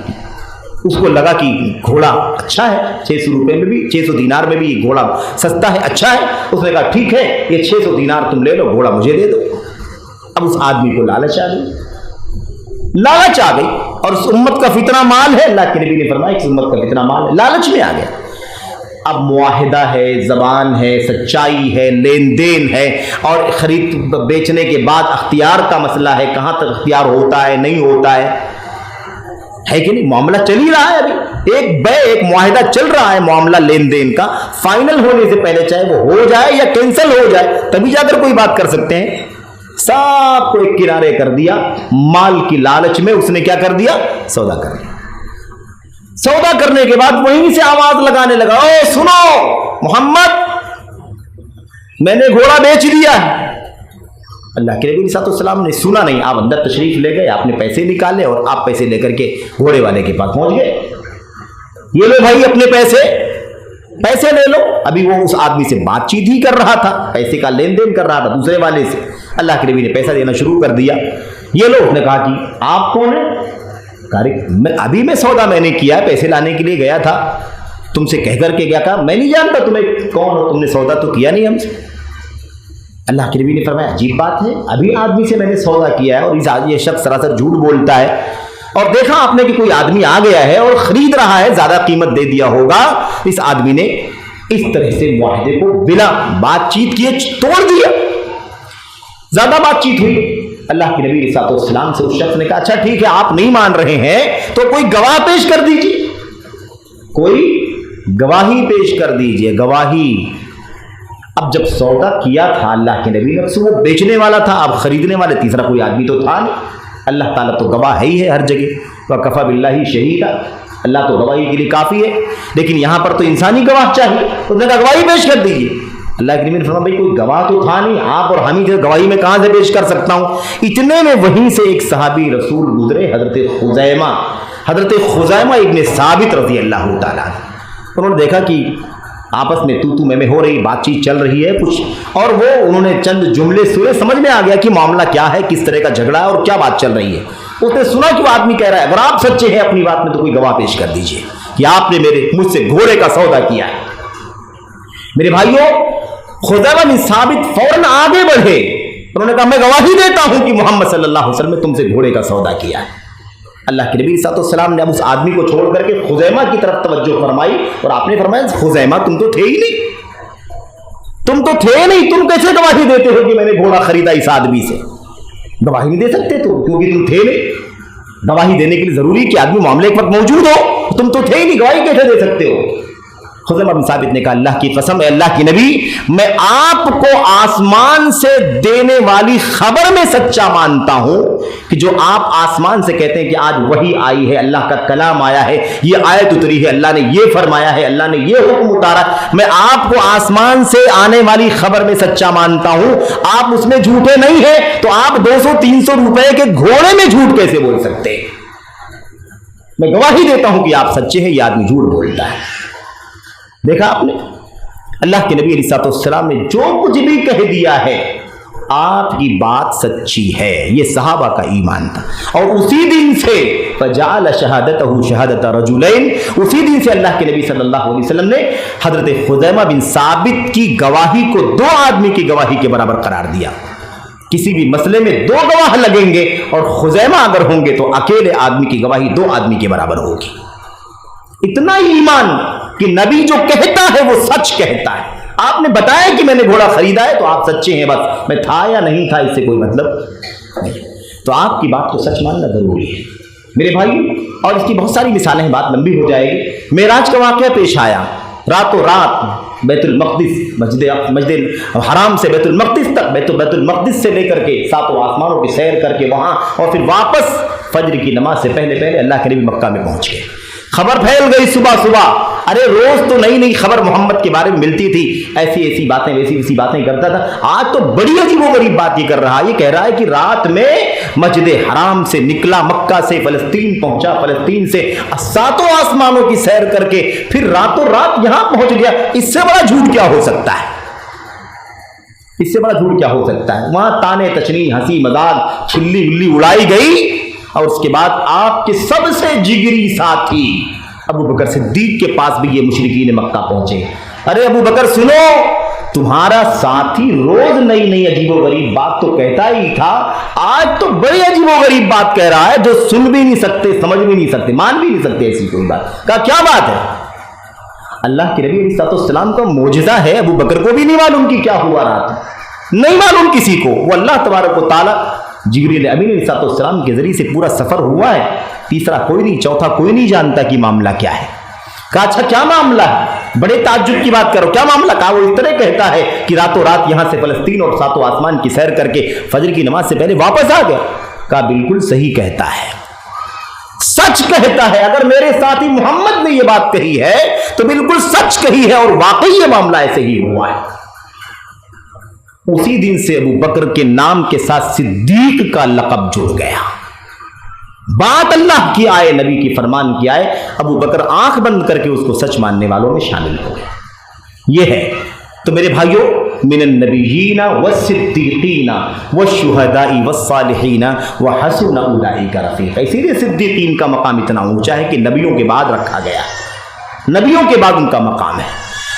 Speaker 1: اس کو لگا کہ گھوڑا اچھا ہے، 600 روپے میں بھی، 600 دینار میں بھی یہ گھوڑا سستا ہے، اچھا ہے۔ اس نے کہا ٹھیک ہے، یہ 600 دینار تم لے لو، گھوڑا مجھے دے دو۔ اب اس آدمی کو لالچ آ گئی، لالچ آ گئی، اور اس امت کا فتنہ مال ہے۔ اللہ کے نبی نے فرمایا کہ امت کا فتنہ مال ہے، لالچ میں آ گیا۔ اب معاہدہ ہے، زبان ہے، سچائی ہے، لین دین ہے، اور خرید بیچنے کے بعد اختیار کا مسئلہ ہے، کہاں تک اختیار ہوتا ہے نہیں ہوتا ہے کہ نہیں؟ معاملہ چل ہی رہا ہے، ابھی ایک معاہدہ چل رہا ہے، معاملہ لین دین کا فائنل ہونے سے پہلے چاہے وہ ہو جائے یا کینسل ہو جائے تبھی جا کر کوئی بات کر سکتے ہیں۔ سب کو ایک کنارے کر دیا، مال کی لالچ میں اس نے کیا کر دیا؟ سودا کر دیا۔ سودا کرنے کے بعد وہیں سے آواز لگانے لگا، او سنو محمد، میں نے گھوڑا بیچ دیا ہے۔ اللہ کے نبی صلی اللہ علیہ وسلم نے سنا نہیں، آپ اندر تشریف لے گئے، آپ نے پیسے نکالے اور آپ پیسے لے کر کے گھوڑے والے کے پاس پہنچ گئے۔ یہ لو بھائی اپنے پیسے لے لو۔ ابھی وہ اس آدمی سے بات چیت ہی کر رہا تھا، پیسے کا لین دین کر رہا تھا دوسرے والے سے۔ اللہ کے نبی نے پیسہ دینا شروع کر دیا۔ یہ لو، اس نے کہا کہ آپ کون ہیں؟ ابھی میں سودا میں نے کیا، پیسے لانے کے لیے گیا تھا، تم سے کہہ کر کے گیا، کہا میں نہیں جانتا تمہیں کون ہو، تم نے سودا تو کیا نہیں ہم سے۔ اللہ کے نبی نے فرمایا عجیب بات ہے، ابھی آدمی سے میں نے سودا کیا ہے اور یہ شخص سراسر جھوٹ بولتا ہے، اور دیکھا آپ نے کہ کوئی آدمی آ گیا ہے اور خرید رہا ہے، زیادہ قیمت دے دیا ہوگا۔ اس آدمی نے اس طرح سے معاہدے کو بلا بات چیت کیے توڑ دیا، زیادہ بات چیت ہوئی۔ اللہ کے نبی صلی اللہ علیہ وسلم سے اس شخص نے کہا اچھا ٹھیک ہے، آپ نہیں مان رہے ہیں تو کوئی گواہ پیش کر دیجیے، کوئی گواہی پیش کر دیجیے، گواہی۔ اب جب سودا کیا تھا اللہ کے نبی نے، وہ بیچنے والا تھا، اب خریدنے والے تیسرا کوئی آدمی تو تھا نہیں۔ اللہ تعالیٰ تو گواہ ہے ہی ہے ہر جگہ، وَكَفَى بِاللَّهِ شَهِيدًا، اللہ تو گواہی کے لیے کافی ہے، لیکن یہاں پر تو انسانی گواہ چاہیے، تو اس نے کہا گواہی پیش کر دیجیے۔ اللہ کے نبی نے فرمایا بھائی کوئی گواہ تو تھا نہیں، آپ اور ہم ہی تھے، گواہی میں کہاں سے پیش کر سکتا ہوں؟ اتنے میں وہیں سے ایک صحابی رسول گزرے، حضرت خزیمہ ابن ثابت رضی اللہ تعالیٰ۔ انہوں نے دیکھا کہ آپس میں تو میں ہو رہی بات چیت چل رہی ہے کچھ، اور وہ انہوں نے چند جملے سنے، سمجھ میں آ گیا کہ معاملہ کیا ہے، کس طرح کا جھگڑا ہے اور کیا بات چل رہی ہے۔ اس نے سنا کہ وہ آدمی کہہ رہا ہے اگر آپ سچے ہیں اپنی بات میں تو کوئی گواہ پیش کر دیجئے کہ آپ نے مجھ سے گھوڑے کا سودا کیا ہے۔ میرے بھائیوں، خزیمہ بن ثابت فوراً آگے بڑھے، انہوں نے کہا میں گواہی دیتا ہوں کہ محمد صلی اللہ علیہ وسلم نے تم سے گھوڑے کا سودا کیا ہے۔ اللہ کے نبی صلی اللہ علیہ وسلم نے اب اس آدمی کو چھوڑ کر کے خزیمہ کی طرف توجہ فرمائی، اور آپ نے فرمایا خزیمہ تم تو تھے ہی نہیں، تم کیسے گواہی دیتے ہو کہ میں نے گھوڑا خریدا اس آدمی سے؟ گواہی نہیں دے سکتے تو، کیونکہ تم تھے نہیں۔ گواہی دینے کے لیے ضروری کہ آدمی معاملے کے وقت موجود ہو، تم تو تھے ہی نہیں، گواہی کیسے دے سکتے ہو؟ خزیمہ بن ثابت نے کہا اللہ کی قسم، اے اللہ کی نبی، میں آپ کو آسمان سے دینے والی خبر میں سچا مانتا ہوں کہ جو آپ آسمان سے کہتے ہیں کہ آج وحی آئی ہے، اللہ کا کلام آیا ہے، یہ آیت اتری ہے، اللہ نے یہ فرمایا ہے، اللہ نے یہ حکم اتارا، میں آپ کو آسمان سے آنے والی خبر میں سچا مانتا ہوں، آپ اس میں جھوٹے نہیں ہیں، تو آپ 200-300 روپے کے گھوڑے میں جھوٹ کیسے بول سکتے ہیں؟ میں گواہی دیتا ہوں کہ آپ سچے ہیں، یہ آدمی جھوٹ بولتا ہے۔ دیکھا آپ نے، اللہ کے نبی علیہ السلام نے جو کچھ بھی کہہ دیا ہے آپ کی بات سچی ہے، یہ صحابہ کا ایمان تھا۔ اور اسی دن سے فجعل شہادتہ شہادت رجلین، اسی دن سے اللہ کے نبی صلی اللہ علیہ وسلم نے حضرت خزیمہ بن ثابت کی گواہی کو 2 آدمی کی گواہی کے برابر قرار دیا۔ کسی بھی مسئلے میں 2 گواہ لگیں گے اور خزیمہ اگر ہوں گے تو اکیلے آدمی کی گواہی 2 آدمی کے برابر ہوگی۔ اتنا ہی ایمان کہ نبی جو کہتا ہے وہ سچ کہتا ہے۔ آپ نے بتایا کہ میں نے گھوڑا خریدا ہے تو آپ سچے ہیں، بس میں تھا یا نہیں تھا اس سے کوئی مطلب نہیں، تو آپ کی بات کو سچ ماننا ضروری ہے میرے بھائی۔ اور اس کی بہت ساری مثالیں ہیں، بات لمبی ہو جائے گی۔ معراج کا واقعہ پیش آیا، راتوں رات بیت المقدس، مسجد حرام سے بیت المقدس تک، بیت المقدس سے لے کر کے 7 آسمانوں کی سیر کر کے وہاں، اور پھر واپس فجر کی نماز سے پہلے اللہ کے نبی مکہ میں پہنچ گئے۔ خبر پھیل گئی صبح، ارے روز تو نئی خبر محمد کے بارے میں ملتی تھی، ایسی باتیں ویسی باتیں کرتا تھا، آج تو بڑی عجیب و غریب بات یہ کر رہا ہے، یہ کہہ رہا ہے کہ رات میں مسجد حرام سے نکلا، مکہ سے فلسطین پہنچا، فلسطین سے 7 آسمانوں کی سیر کر کے پھر راتوں رات یہاں پہنچ گیا۔ اس سے بڑا جھوٹ کیا ہو سکتا ہے؟ اس سے بڑا جھوٹ کیا ہو سکتا ہے؟ وہاں تانے تشنی، ہنسی مذاق، کھلی بلی اڑائی گئی، اور اس کے بعد آپ کے سب سے جگری ساتھی ابو بکر صدیق کے پاس بھی یہ مشرکین مکہ پہنچے۔ ارے ابو بکر سنو، تمہارا ساتھی روز نئی عجیب و غریب بات تو کہتا ہی تھا، آج تو بڑی عجیب و غریب بات کہہ رہا ہے جو سن بھی نہیں سکتے، سمجھ بھی نہیں سکتے، مان بھی نہیں سکتے ایسی کوئی بات۔ کہا کیا بات ہے؟ اللہ کے نبی علیہ السلام کا معجزہ ہے، ابو بکر کو بھی نہیں معلوم کہ کیا ہوا رات، نہیں معلوم کسی کو، وہ اللہ تبارک و تعالی جبریل امین علیہ السلام کے ذریعے سے پورا سفر ہوا ہے، تیسرا کوئی نہیں، چوتھا کوئی نہیں جانتا کہ معاملہ کیا ہے۔ کہا اچھا کیا معاملہ ہے؟ بڑے تعجب کی بات کرو، کیا معاملہ؟ کہا وہ اس طرح کہتا ہے کہ راتوں رات یہاں سے فلسطین اور 7 آسمان کی سیر کر کے فجر کی نماز سے پہلے واپس آ گیا۔ کہا بالکل صحیح کہتا ہے، سچ کہتا ہے، اگر میرے ساتھی محمد نے یہ بات کہی ہے تو بالکل سچ کہی ہے، اور واقعی یہ معاملہ ایسے ہی ہوا ہے۔ اسی دن سے ابو بکر کے نام کے ساتھ صدیق کا لقب جڑ گیا۔ بات اللہ کی آئے، نبی کی فرمان کی آئے، ابو بکر آنکھ بند کر کے اس کو سچ ماننے والوں میں شامل ہو گیا۔ یہ ہے تو میرے بھائیوں، من النبیین والصدیقین والشہداء والصالحین وحسن اولئک رفیقا۔ اسی لیے صدیقین کا مقام اتنا اونچا ہے کہ نبیوں کے بعد رکھا گیا، نبیوں کے بعد ان کا مقام ہے۔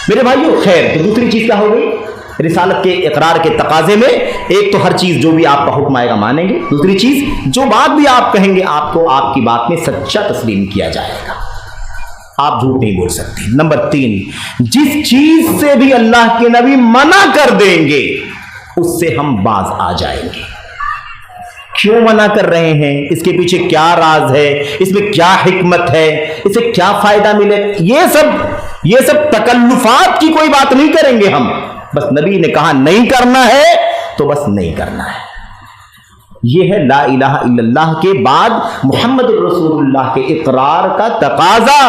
Speaker 1: میرے بھائیوں خیر، تو دوسری چیز کیا ہو گئی؟ رسالت کے اقرار کے تقاضے میں ایک تو ہر چیز جو بھی آپ کا حکم آئے گا مانیں گے، دوسری چیز جو بات بھی آپ کہیں گے آپ کو آپ کی بات میں سچا تسلیم کیا جائے گا، آپ جھوٹ نہیں بول سکتے۔ نمبر 3، جس چیز سے بھی اللہ کے نبی منع کر دیں گے اس سے ہم باز آ جائیں گے۔ کیوں منع کر رہے ہیں؟ اس کے پیچھے کیا راز ہے؟ اس میں کیا حکمت ہے؟ اس سے کیا فائدہ ملے؟ یہ سب تکلفات کی کوئی بات نہیں کریں گے ہم، بس نبی نے کہا نہیں کرنا ہے تو بس نہیں کرنا ہے۔ یہ ہے لا الہ الا اللہ کے بعد محمد الرسول اللہ کے اقرار کا تقاضا۔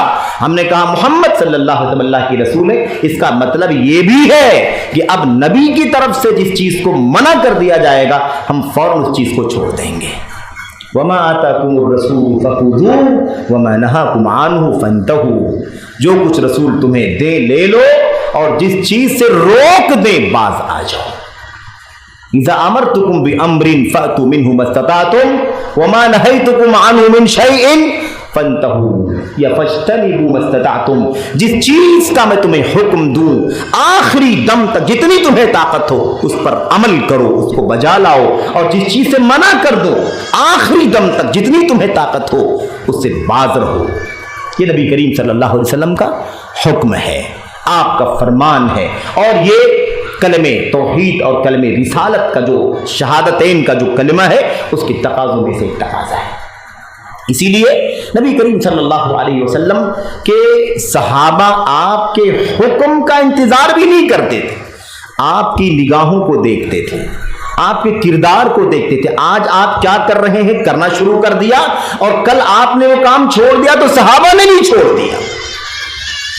Speaker 1: ہم نے کہا محمد صلی اللہ علیہ وسلم اللہ کی رسول ہے، اس کا مطلب یہ بھی ہے کہ اب نبی کی طرف سے جس چیز کو منع کر دیا جائے گا ہم فوراً اس چیز کو چھوڑ دیں گے۔ وما آتاکم الرسول فخذوہ وما نہاکم عنہ فانتہوا، جو کچھ رسول تمہیں دے لے لو، اور جس چیز سے روک دیں باز آ جاؤ۔ اذا امرتکم بامر فاتوا منہ ما استطعتم وما نہیتکم عنہ من شیء فانتہوا یا فاجتنبوا ما استطعتم، جس چیز کا میں تمہیں حکم دوں آخری دم تک جتنی تمہیں طاقت ہو اس پر عمل کرو، اس کو بجا لاؤ، اور جس چیز سے منع کر دو آخری دم تک جتنی تمہیں طاقت ہو اس سے باز رہو۔ یہ نبی کریم صلی اللہ علیہ وسلم کا حکم ہے، آپ کا فرمان ہے، اور یہ کلمہ توحید اور کلمہ رسالت کا جو شہادتین کا جو کلمہ ہے اس کی تقاضوں میں سے ایک تقاضا ہے۔ اسی لیے نبی کریم صلی اللہ علیہ وسلم کے صحابہ آپ کے حکم کا انتظار بھی نہیں کرتے تھے، آپ کی نگاہوں کو دیکھتے تھے، آپ کے کردار کو دیکھتے تھے۔ آج آپ کیا کر رہے ہیں، کرنا شروع کر دیا، اور کل آپ نے وہ کام چھوڑ دیا تو صحابہ نے نہیں چھوڑ دیا۔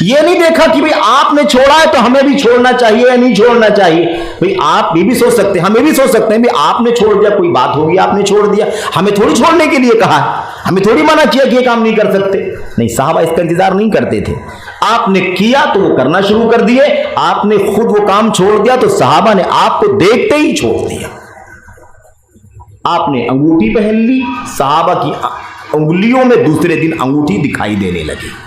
Speaker 1: یہ نہیں دیکھا کہ بھئی آپ نے چھوڑا ہے تو ہمیں بھی چھوڑنا چاہیے یا نہیں چھوڑنا چاہیے۔ بھئی آپ یہ بھی سوچ سکتے ہیں، ہمیں بھی سوچ سکتے ہیں، بھئی آپ نے چھوڑ دیا، کوئی بات ہوگی آپ نے چھوڑ دیا، ہمیں تھوڑی چھوڑنے کے لیے کہا ہے، ہمیں تھوڑی منع کیا کہ یہ کام نہیں کر سکتے۔ نہیں، صحابہ اس کا انتظار نہیں کرتے تھے، آپ نے کیا تو وہ کرنا شروع کر دیے، آپ نے خود وہ کام چھوڑ دیا تو صحابہ نے آپ کو دیکھتے ہی چھوڑ دیا۔ آپ نے انگوٹھی پہن لی، صحابہ کی انگلیوں میں دوسرے دن انگوٹھی دکھائی دینے لگی۔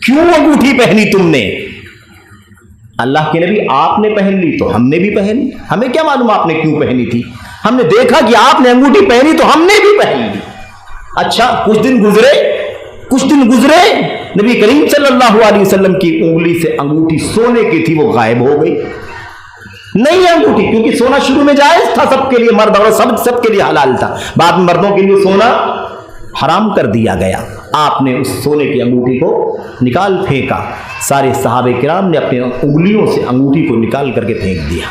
Speaker 1: کیوں انگوٹھی پہنی تم نے؟ اللہ کے نبی آپ نے پہن لی تو ہم نے بھی پہن لی، ہمیں کیا معلوم آپ نے کیوں پہنی تھی، ہم نے دیکھا کہ آپ نے انگوٹھی پہنی تو ہم نے بھی پہن لی۔ اچھا، کچھ دن گزرے نبی کریم صلی اللہ علیہ وسلم کی انگلی سے انگوٹھی سونے کی تھی، وہ غائب ہو گئی، نہیں انگوٹھی، کیونکہ سونا شروع میں جائز تھا سب کے لیے، مرد اور سب کے لیے حلال تھا، بعد میں مردوں کے لیے سونا حرام کر دیا گیا۔ آپ نے اس سونے کی انگوٹھی کو نکال پھینکا، سارے صحابہ کرام نے اپنے انگلیوں سے انگوٹھی کو نکال کر کے پھینک دیا۔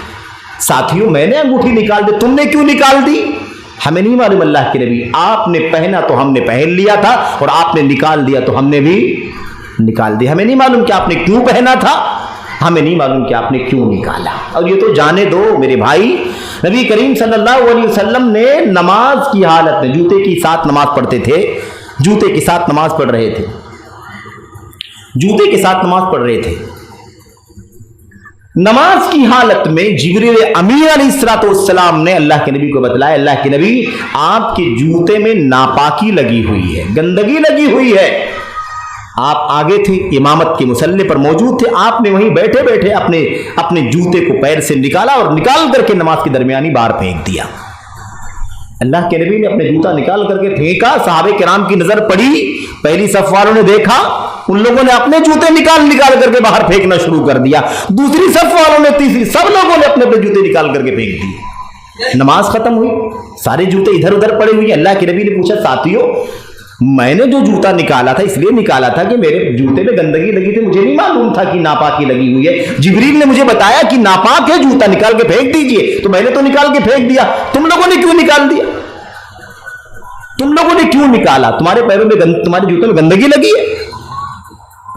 Speaker 1: ساتھیوں، میں نے انگوٹھی نکال دی، تم نے کیوں نکال دی؟ ہمیں نہیں معلوم اللہ کے نبی، آپ نے پہنا تو ہم نے پہن لیا تھا، اور آپ نے نکال دیا تو ہم نے بھی نکال دیا۔ ہمیں نہیں معلوم کہ آپ نے کیوں پہنا تھا، ہمیں نہیں معلوم کہ آپ نے کیوں نکالا۔ اور یہ تو جانے دو میرے بھائی، نبی کریم صلی اللہ علیہ وسلم نے نماز کی حالت میں جوتے کے ساتھ نماز پڑھتے تھے، جوتے کے ساتھ نماز پڑھ رہے تھے، جوتے کے ساتھ نماز پڑھ رہے تھے۔ نماز کی حالت میں جبریل امین علیہ الصلوۃ والسلام نے اللہ کے نبی کو بتلایا، اللہ کے نبی آپ کے جوتے میں ناپاکی لگی ہوئی ہے، گندگی لگی ہوئی ہے۔ آپ آگے تھے، امامت کے مصلی پر موجود تھے، آپ نے وہیں بیٹھے بیٹھے اپنے جوتے کو پیر سے نکالا اور نکال کر کے نماز کی درمیانی باہر پھینک دیا۔ اللہ کے نبی نے اپنے جوتا نکال کر کے پھینکا، صحابہ کرام کی نظر پڑی، پہلی صف والوں نے دیکھا، ان لوگوں نے اپنے جوتے نکال کر کے باہر پھینکنا شروع کر دیا، دوسری صف والوں نے، تیسری، سب لوگوں نے اپنے جوتے نکال کر کے پھینک دیے۔ نماز ختم ہوئی، سارے جوتے ادھر ادھر پڑے ہوئے۔ اللہ کے نبی نے پوچھا، ساتھیوں میں نے جو جوتا نکالا تھا اس لیے نکالا تھا کہ میرے جوتے میں گندگی لگی تھی، مجھے نہیں معلوم تھا کہ ناپاکی لگی ہوئی ہے، جبریل نے مجھے بتایا کہ ناپاک ہے جوتا، نکال کے پھینک دیجئے، تو میں نے تو نکال کے پھینک دیا، تم لوگوں نے کیوں نکال دیا؟ تم لوگوں نے کیوں نکالا؟ تمہارے پیروں میں تمہارے جوتے میں گندگی لگی ہے؟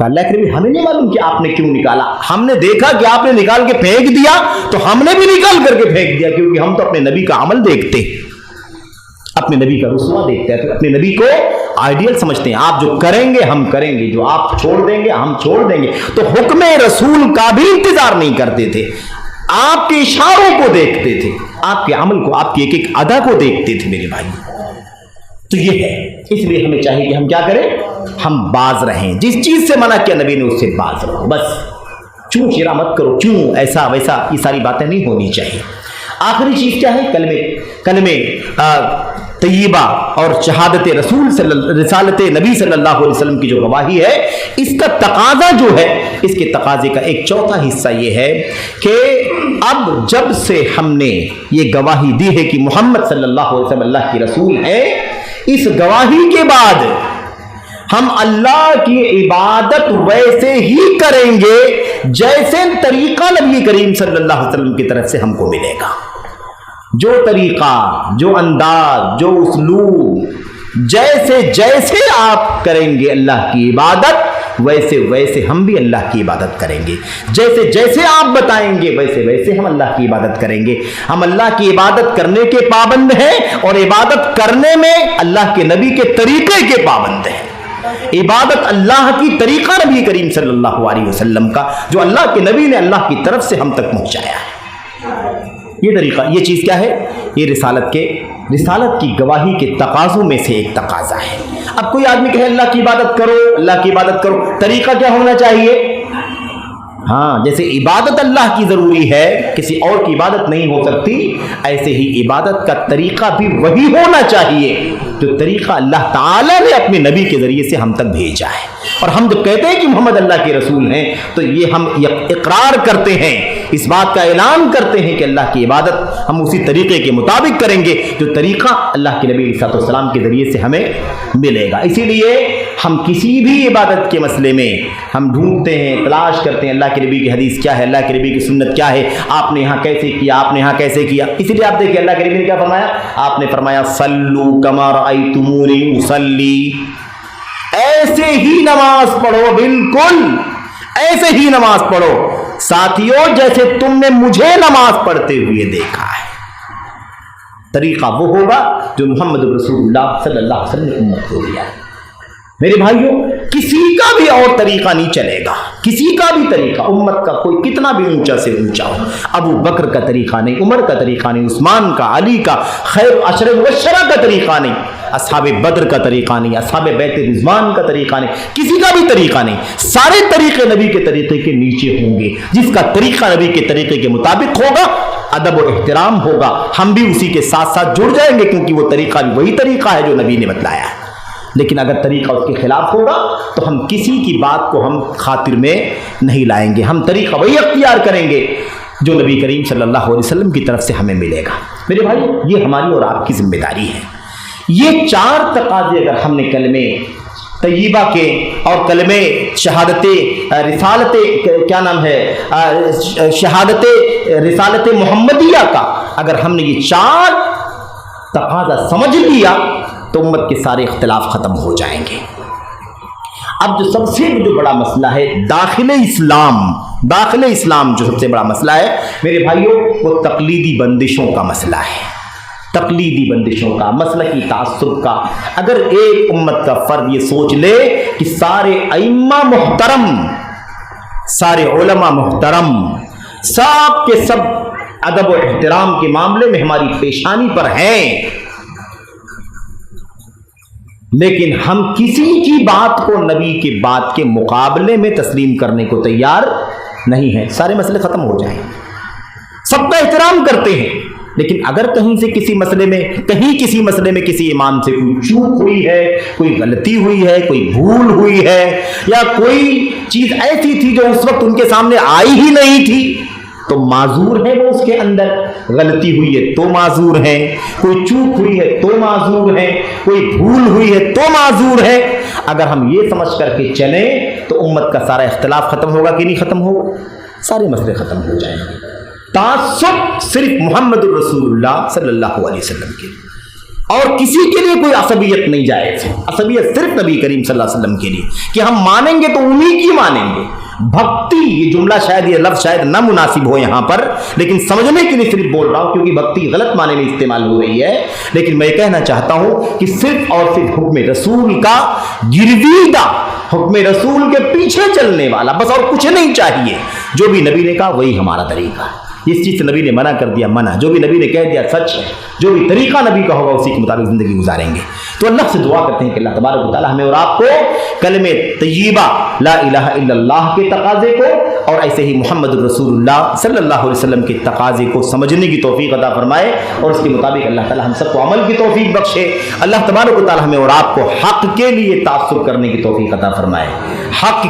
Speaker 1: اللہ کے نبی ہمیں نہیں معلوم کہ آپ نے کیوں نکالا، ہم نے دیکھا کہ آپ نے نکال کے پھینک دیا تو ہم نے بھی نکال کر کے پھینک دیا، کیونکہ ہم تو اپنے نبی کا عمل دیکھتے ہیں، اپنے نبی کا رسوا دیکھتے ہیں، اپنے نبی کو آئیڈیل سمجھتے ہیں۔ آپ جو کریں گے ہم کریں گے، جو آپ چھوڑ دیں گے ہم چھوڑ دیں گے۔ تو حکم رسول کا بھی انتظار نہیں کرتے تھے، آپ کے اشاروں کو دیکھتے تھے، آپ کے عمل کو، آپ کی ایک ایک ادا کو دیکھتے تھے میرے بھائی۔ تو یہ ہے، اس لیے ہمیں چاہیے کہ ہم کیا کریں، ہم باز رہیں، جس چیز سے منع کیا نبی نے اس سے باز رہو، بس چوں چرا مت کرو، کیوں ایسا ویسا، یہ ساری باتیں نہیں ہونی چاہیے۔ آخری چیز کیا ہے، کلمے طیبہ اور شہادت رسالت نبی صلی اللہ علیہ وسلم کی جو گواہی ہے، اس کا تقاضا جو ہے، اس کے تقاضے کا ایک چوتھا حصہ یہ ہے کہ اب جب سے ہم نے یہ گواہی دی ہے کہ محمد صلی اللہ علیہ وسلم اللہ کی رسول ہے، اس گواہی کے بعد ہم اللہ کی عبادت ویسے ہی کریں گے جیسے طریقہ نبی کریم صلی اللہ علیہ وسلم کی طرف سے ہم کو ملے گا۔ جو طریقہ، جو انداز، جو اسلوب، جیسے آپ کریں گے اللہ کی عبادت، ویسے ہم بھی اللہ کی عبادت کریں گے، جیسے آپ بتائیں گے ویسے ہم اللہ کی عبادت کریں گے۔ ہم اللہ کی عبادت کرنے کے پابند ہیں، اور عبادت کرنے میں اللہ کے نبی کے طریقے کے پابند ہیں۔ عبادت اللہ کی طریقہ نبی کریم صلی اللہ علیہ وسلم کا، جو اللہ کے نبی نے اللہ کی طرف سے ہم تک پہنچایا ہے، یہ طریقہ، یہ چیز کیا ہے، یہ رسالت کی گواہی کے تقاضوں میں سے ایک تقاضا ہے۔ اب کوئی آدمی کہے اللہ کی عبادت کرو، اللہ کی عبادت کرو، طریقہ کیا ہونا چاہیے؟ ہاں، جیسے عبادت اللہ کی ضروری ہے، کسی اور کی عبادت نہیں ہو سکتی، ایسے ہی عبادت کا طریقہ بھی وہی ہونا چاہیے جو طریقہ اللہ تعالیٰ نے اپنے نبی کے ذریعے سے ہم تک بھیجا ہے۔ اور ہم جب کہتے ہیں کہ محمد اللہ کے رسول ہیں، تو یہ ہم اقرار کرتے ہیں اس بات کا اعلان کرتے ہیں کہ اللہ کی عبادت ہم اسی طریقے کے مطابق کریں گے جو طریقہ اللہ کے نبی علیہ الصلوۃ والسلام کے ذریعے سے ہمیں ملے گا۔ اسی لیے ہم کسی بھی عبادت کے مسئلے میں ہم ڈھونڈتے ہیں، تلاش کرتے ہیں اللہ کے نبی کی حدیث کیا ہے، اللہ کے نبی کی سنت کیا ہے، آپ نے یہاں کیسے کیا، آپ نے یہاں کیسے کیا۔ اسی لیے آپ دیکھیں اللہ کے نبی نے کیا فرمایا، آپ نے فرمایا صلو کما رأیتمونی اصلی، ایسے ہی نماز پڑھو، بالکل ایسے ہی نماز پڑھو ساتھیوں جیسے تم نے مجھے نماز پڑھتے ہوئے دیکھا ہے۔ طریقہ وہ ہوگا جو محمد رسول اللہ صلی اللہ علیہ وسلم نے امت کو دیا ہے۔ میرے بھائیوں، کسی کا بھی اور طریقہ نہیں چلے گا، کسی کا بھی طریقہ، امت کا کوئی کتنا بھی اونچا سے اونچا ہو، ابو بکر کا طریقہ نہیں، عمر کا طریقہ نہیں، عثمان کا، علی کا، خیر عشر مبشرہ کا طریقہ نہیں، اصحاب بدر کا طریقہ نہیں، اصحاب بیت رضوان کا طریقہ نہیں، کسی کا بھی طریقہ نہیں۔ سارے طریقے نبی کے طریقے کے نیچے ہوں گے۔ جس کا طریقہ نبی کے طریقے کے مطابق ہوگا، ادب و احترام ہوگا، ہم بھی اسی کے ساتھ ساتھ جڑ جائیں گے، کیونکہ وہ طریقہ بھی وہی طریقہ ہے جو نبی نے بتلایا ہے۔ لیکن اگر طریقہ اس کے خلاف ہوگا تو ہم کسی کی بات کو ہم خاطر میں نہیں لائیں گے، ہم طریقہ وہی اختیار کریں گے جو نبی کریم صلی اللہ علیہ وسلم کی طرف سے ہمیں ملے گا۔ میرے بھائی، یہ ہماری اور آپ کی ذمہ داری ہے۔ یہ چار تقاضے اگر ہم نے کلمے طیبہ کے اور کلمے شہادت رسالت کیا نام ہے شہادت رسالت محمدیہ کا اگر ہم نے یہ چار تقاضا سمجھ لیا تو امت کے سارے اختلاف ختم ہو جائیں گے۔ اب جو سب سے بڑا مسئلہ ہے داخل اسلام جو سب سے بڑا مسئلہ ہے میرے بھائیوں، وہ تقلیدی بندشوں کا مسئلہ ہے، تقلیدی بندشوں کا، مسلکی تعصب کا۔ اگر ایک امت کا فرد یہ سوچ لے کہ سارے ائمہ محترم، سارے علماء محترم، سب کے سب ادب و احترام کے معاملے میں ہماری پیشانی پر ہیں، لیکن ہم کسی کی بات کو نبی کی بات کے مقابلے میں تسلیم کرنے کو تیار نہیں ہیں، سارے مسئلے ختم ہو جائیں۔ سب کا احترام کرتے ہیں، لیکن اگر کہیں سے کسی مسئلے میں کسی امام سے کوئی چوک ہوئی ہے، کوئی غلطی ہوئی ہے، کوئی بھول ہوئی ہے، یا کوئی چیز ایسی تھی جو اس وقت ان کے سامنے آئی ہی نہیں تھی، تو معذور ہے وہ، اس کے اندر غلطی ہوئی ہے تو معذور ہے، کوئی چوک ہوئی ہے تو معذور ہے، کوئی بھول ہوئی ہے تو معذور ہے۔ اگر ہم یہ سمجھ کر کے چلیں تو امت کا سارا اختلاف ختم ہوگا کہ نہیں ختم ہوگا؟ سارے مسئلے ختم ہو جائیں گے۔ تعصب صرف محمد الرسول اللہ صلی اللہ علیہ وسلم کے، اور کسی کے لیے کوئی عصبیت نہیں جائز ہے۔ عصبیت صرف نبی کریم صلی اللہ علیہ وسلم کے لیے، کہ ہم مانیں گے تو انہی کی مانیں گے۔ بھکتی، یہ جملہ شاید، یہ لفظ شاید نہ مناسب ہو یہاں پر، لیکن سمجھنے کے لیے صرف بول رہا ہوں، کیونکہ بھکتی غلط معنی میں استعمال ہو رہی ہے، لیکن میں کہنا چاہتا ہوں کہ صرف اور صرف حکم رسول کا گرویدہ، حکم رسول کے پیچھے چلنے والا، بس اور کچھ نہیں چاہیے۔ جو بھی نبی نے کہا وہی ہمارا طریقہ ہے، جس چیز سے نبی نے منع کر دیا منع، جو بھی نبی نے کہہ دیا سچ ہے، جو بھی طریقہ نبی کا ہوگا اسی کے مطابق زندگی گزاریں گے۔ تو اللہ سے دعا کرتے ہیں کہ اللہ تبارک و تعالی ہمیں اور آپ کو کلمہ طیبہ لا الہ الا اللہ کے تقاضے کو اور ایسے ہی محمد الرسول اللہ صلی اللہ علیہ وسلم کے تقاضے کو سمجھنے کی توفیق عطا فرمائے، اور اس کے مطابق اللہ تعالی ہم سب کو عمل کی توفیق بخشے۔ اللہ تبارک و تعالی ہمیں اور آپ کو حق کے لیے تعصب کرنے کی توفیق عطا فرمائے، حق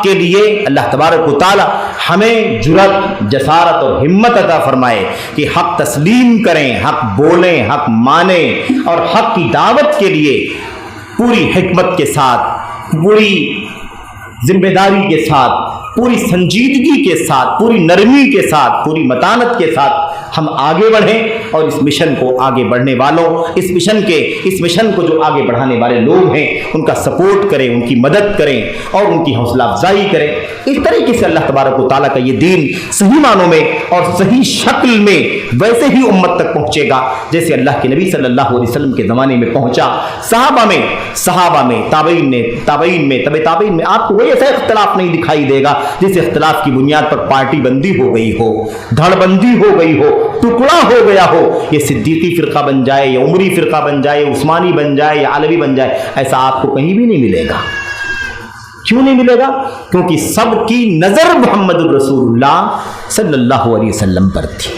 Speaker 1: کے لیے اللہ تبارک و تعالی ہمیں جرأت، جسارت اور ہمت عطا فرمائے کہ حق تسلیم کریں، حق بولیں، حق مانیں، اور حق کی دعوت کے لیے پوری حکمت کے ساتھ، پوری ذمہ داری کے ساتھ، پوری سنجیدگی کے ساتھ، پوری نرمی کے ساتھ، پوری متانت کے ساتھ ہم آگے بڑھیں، اور اس مشن کو آگے بڑھنے والوں، اس مشن کو جو آگے بڑھانے والے لوگ ہیں ان کا سپورٹ کریں، ان کی مدد کریں اور ان کی حوصلہ افزائی کریں۔ اس طریقے سے اللہ تبارک و تعالیٰ کا یہ دین صحیح معنوں میں اور صحیح شکل میں ویسے ہی امت تک پہنچے گا جیسے اللہ کے نبی صلی اللہ علیہ وسلم کے زمانے میں پہنچا، صحابہ میں، تابعین میں، تابعین میں آپ کو کوئی ایسا اختلاف نہیں دکھائی دے گا جس اختلاف کی بنیاد پر پارٹی بندی ہو گئی ہو، دھڑ بندی ہو گئی ہو، ٹکڑا ہو گیا ہو، یہ صدیقی فرقہ بن جائے یا عمری فرقہ بن جائے، عثمانی بن جائے یا علوی بن جائے، ایسا آپ کو کہیں بھی نہیں ملے گا۔ کیوں نہیں ملے گا؟ کیونکہ سب کی نظر محمد الرسول اللہ صلی اللہ علیہ وسلم پر تھی،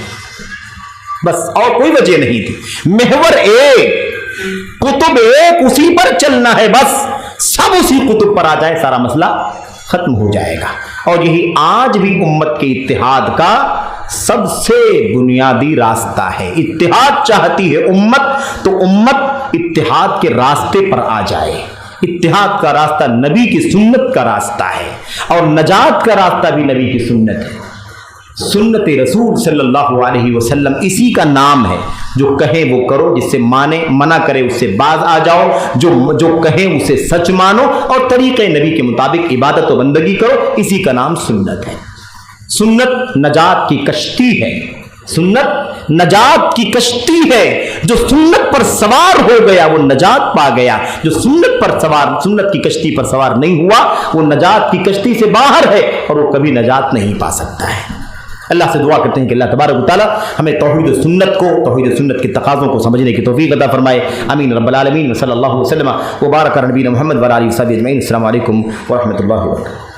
Speaker 1: بس اور کوئی وجہ نہیں تھی۔ محور ایک، قطب ایک، اسی پر چلنا ہے، بس سب اسی قطب پر آ جائے، سارا مسئلہ ختم ہو جائے گا۔ اور یہی آج بھی امت کے اتحاد کا سب سے بنیادی راستہ ہے۔ اتحاد چاہتی ہے امت تو امت اتحاد کے راستے پر آ جائے۔ اتحاد کا راستہ نبی کی سنت کا راستہ ہے، اور نجات کا راستہ بھی نبی کی سنت ہے۔ سنت رسول صلی اللہ علیہ وسلم اسی کا نام ہے۔ جو کہے وہ کرو، جس سے مانے منع کرے اس سے باز آ جاؤ، جو کہے اسے سچ مانو، اور طریقے نبی کے مطابق عبادت و بندگی کرو، اسی کا نام سنت ہے۔ سنت نجات کی کشتی ہے، سنت نجات کی کشتی ہے۔ جو سنت پر سوار ہو گیا وہ نجات پا گیا، جو سنت کی کشتی پر سوار نہیں ہوا وہ نجات کی کشتی سے باہر ہے، اور وہ کبھی نجات نہیں پا سکتا ہے۔ اللہ سے دعا کرتے ہیں کہ اللہ تبارک و تعالی ہمیں توحید و سنت کے تقاضوں کو سمجھنے کی توفیق عطا فرمائے۔ آمین رب العالمین۔ صلی اللہ وسلم وبارک علی نبینا محمد وعلی آلہ وصحبہ اجمعین۔ السلام علیکم ورحمۃ اللہ وبرکاتہ۔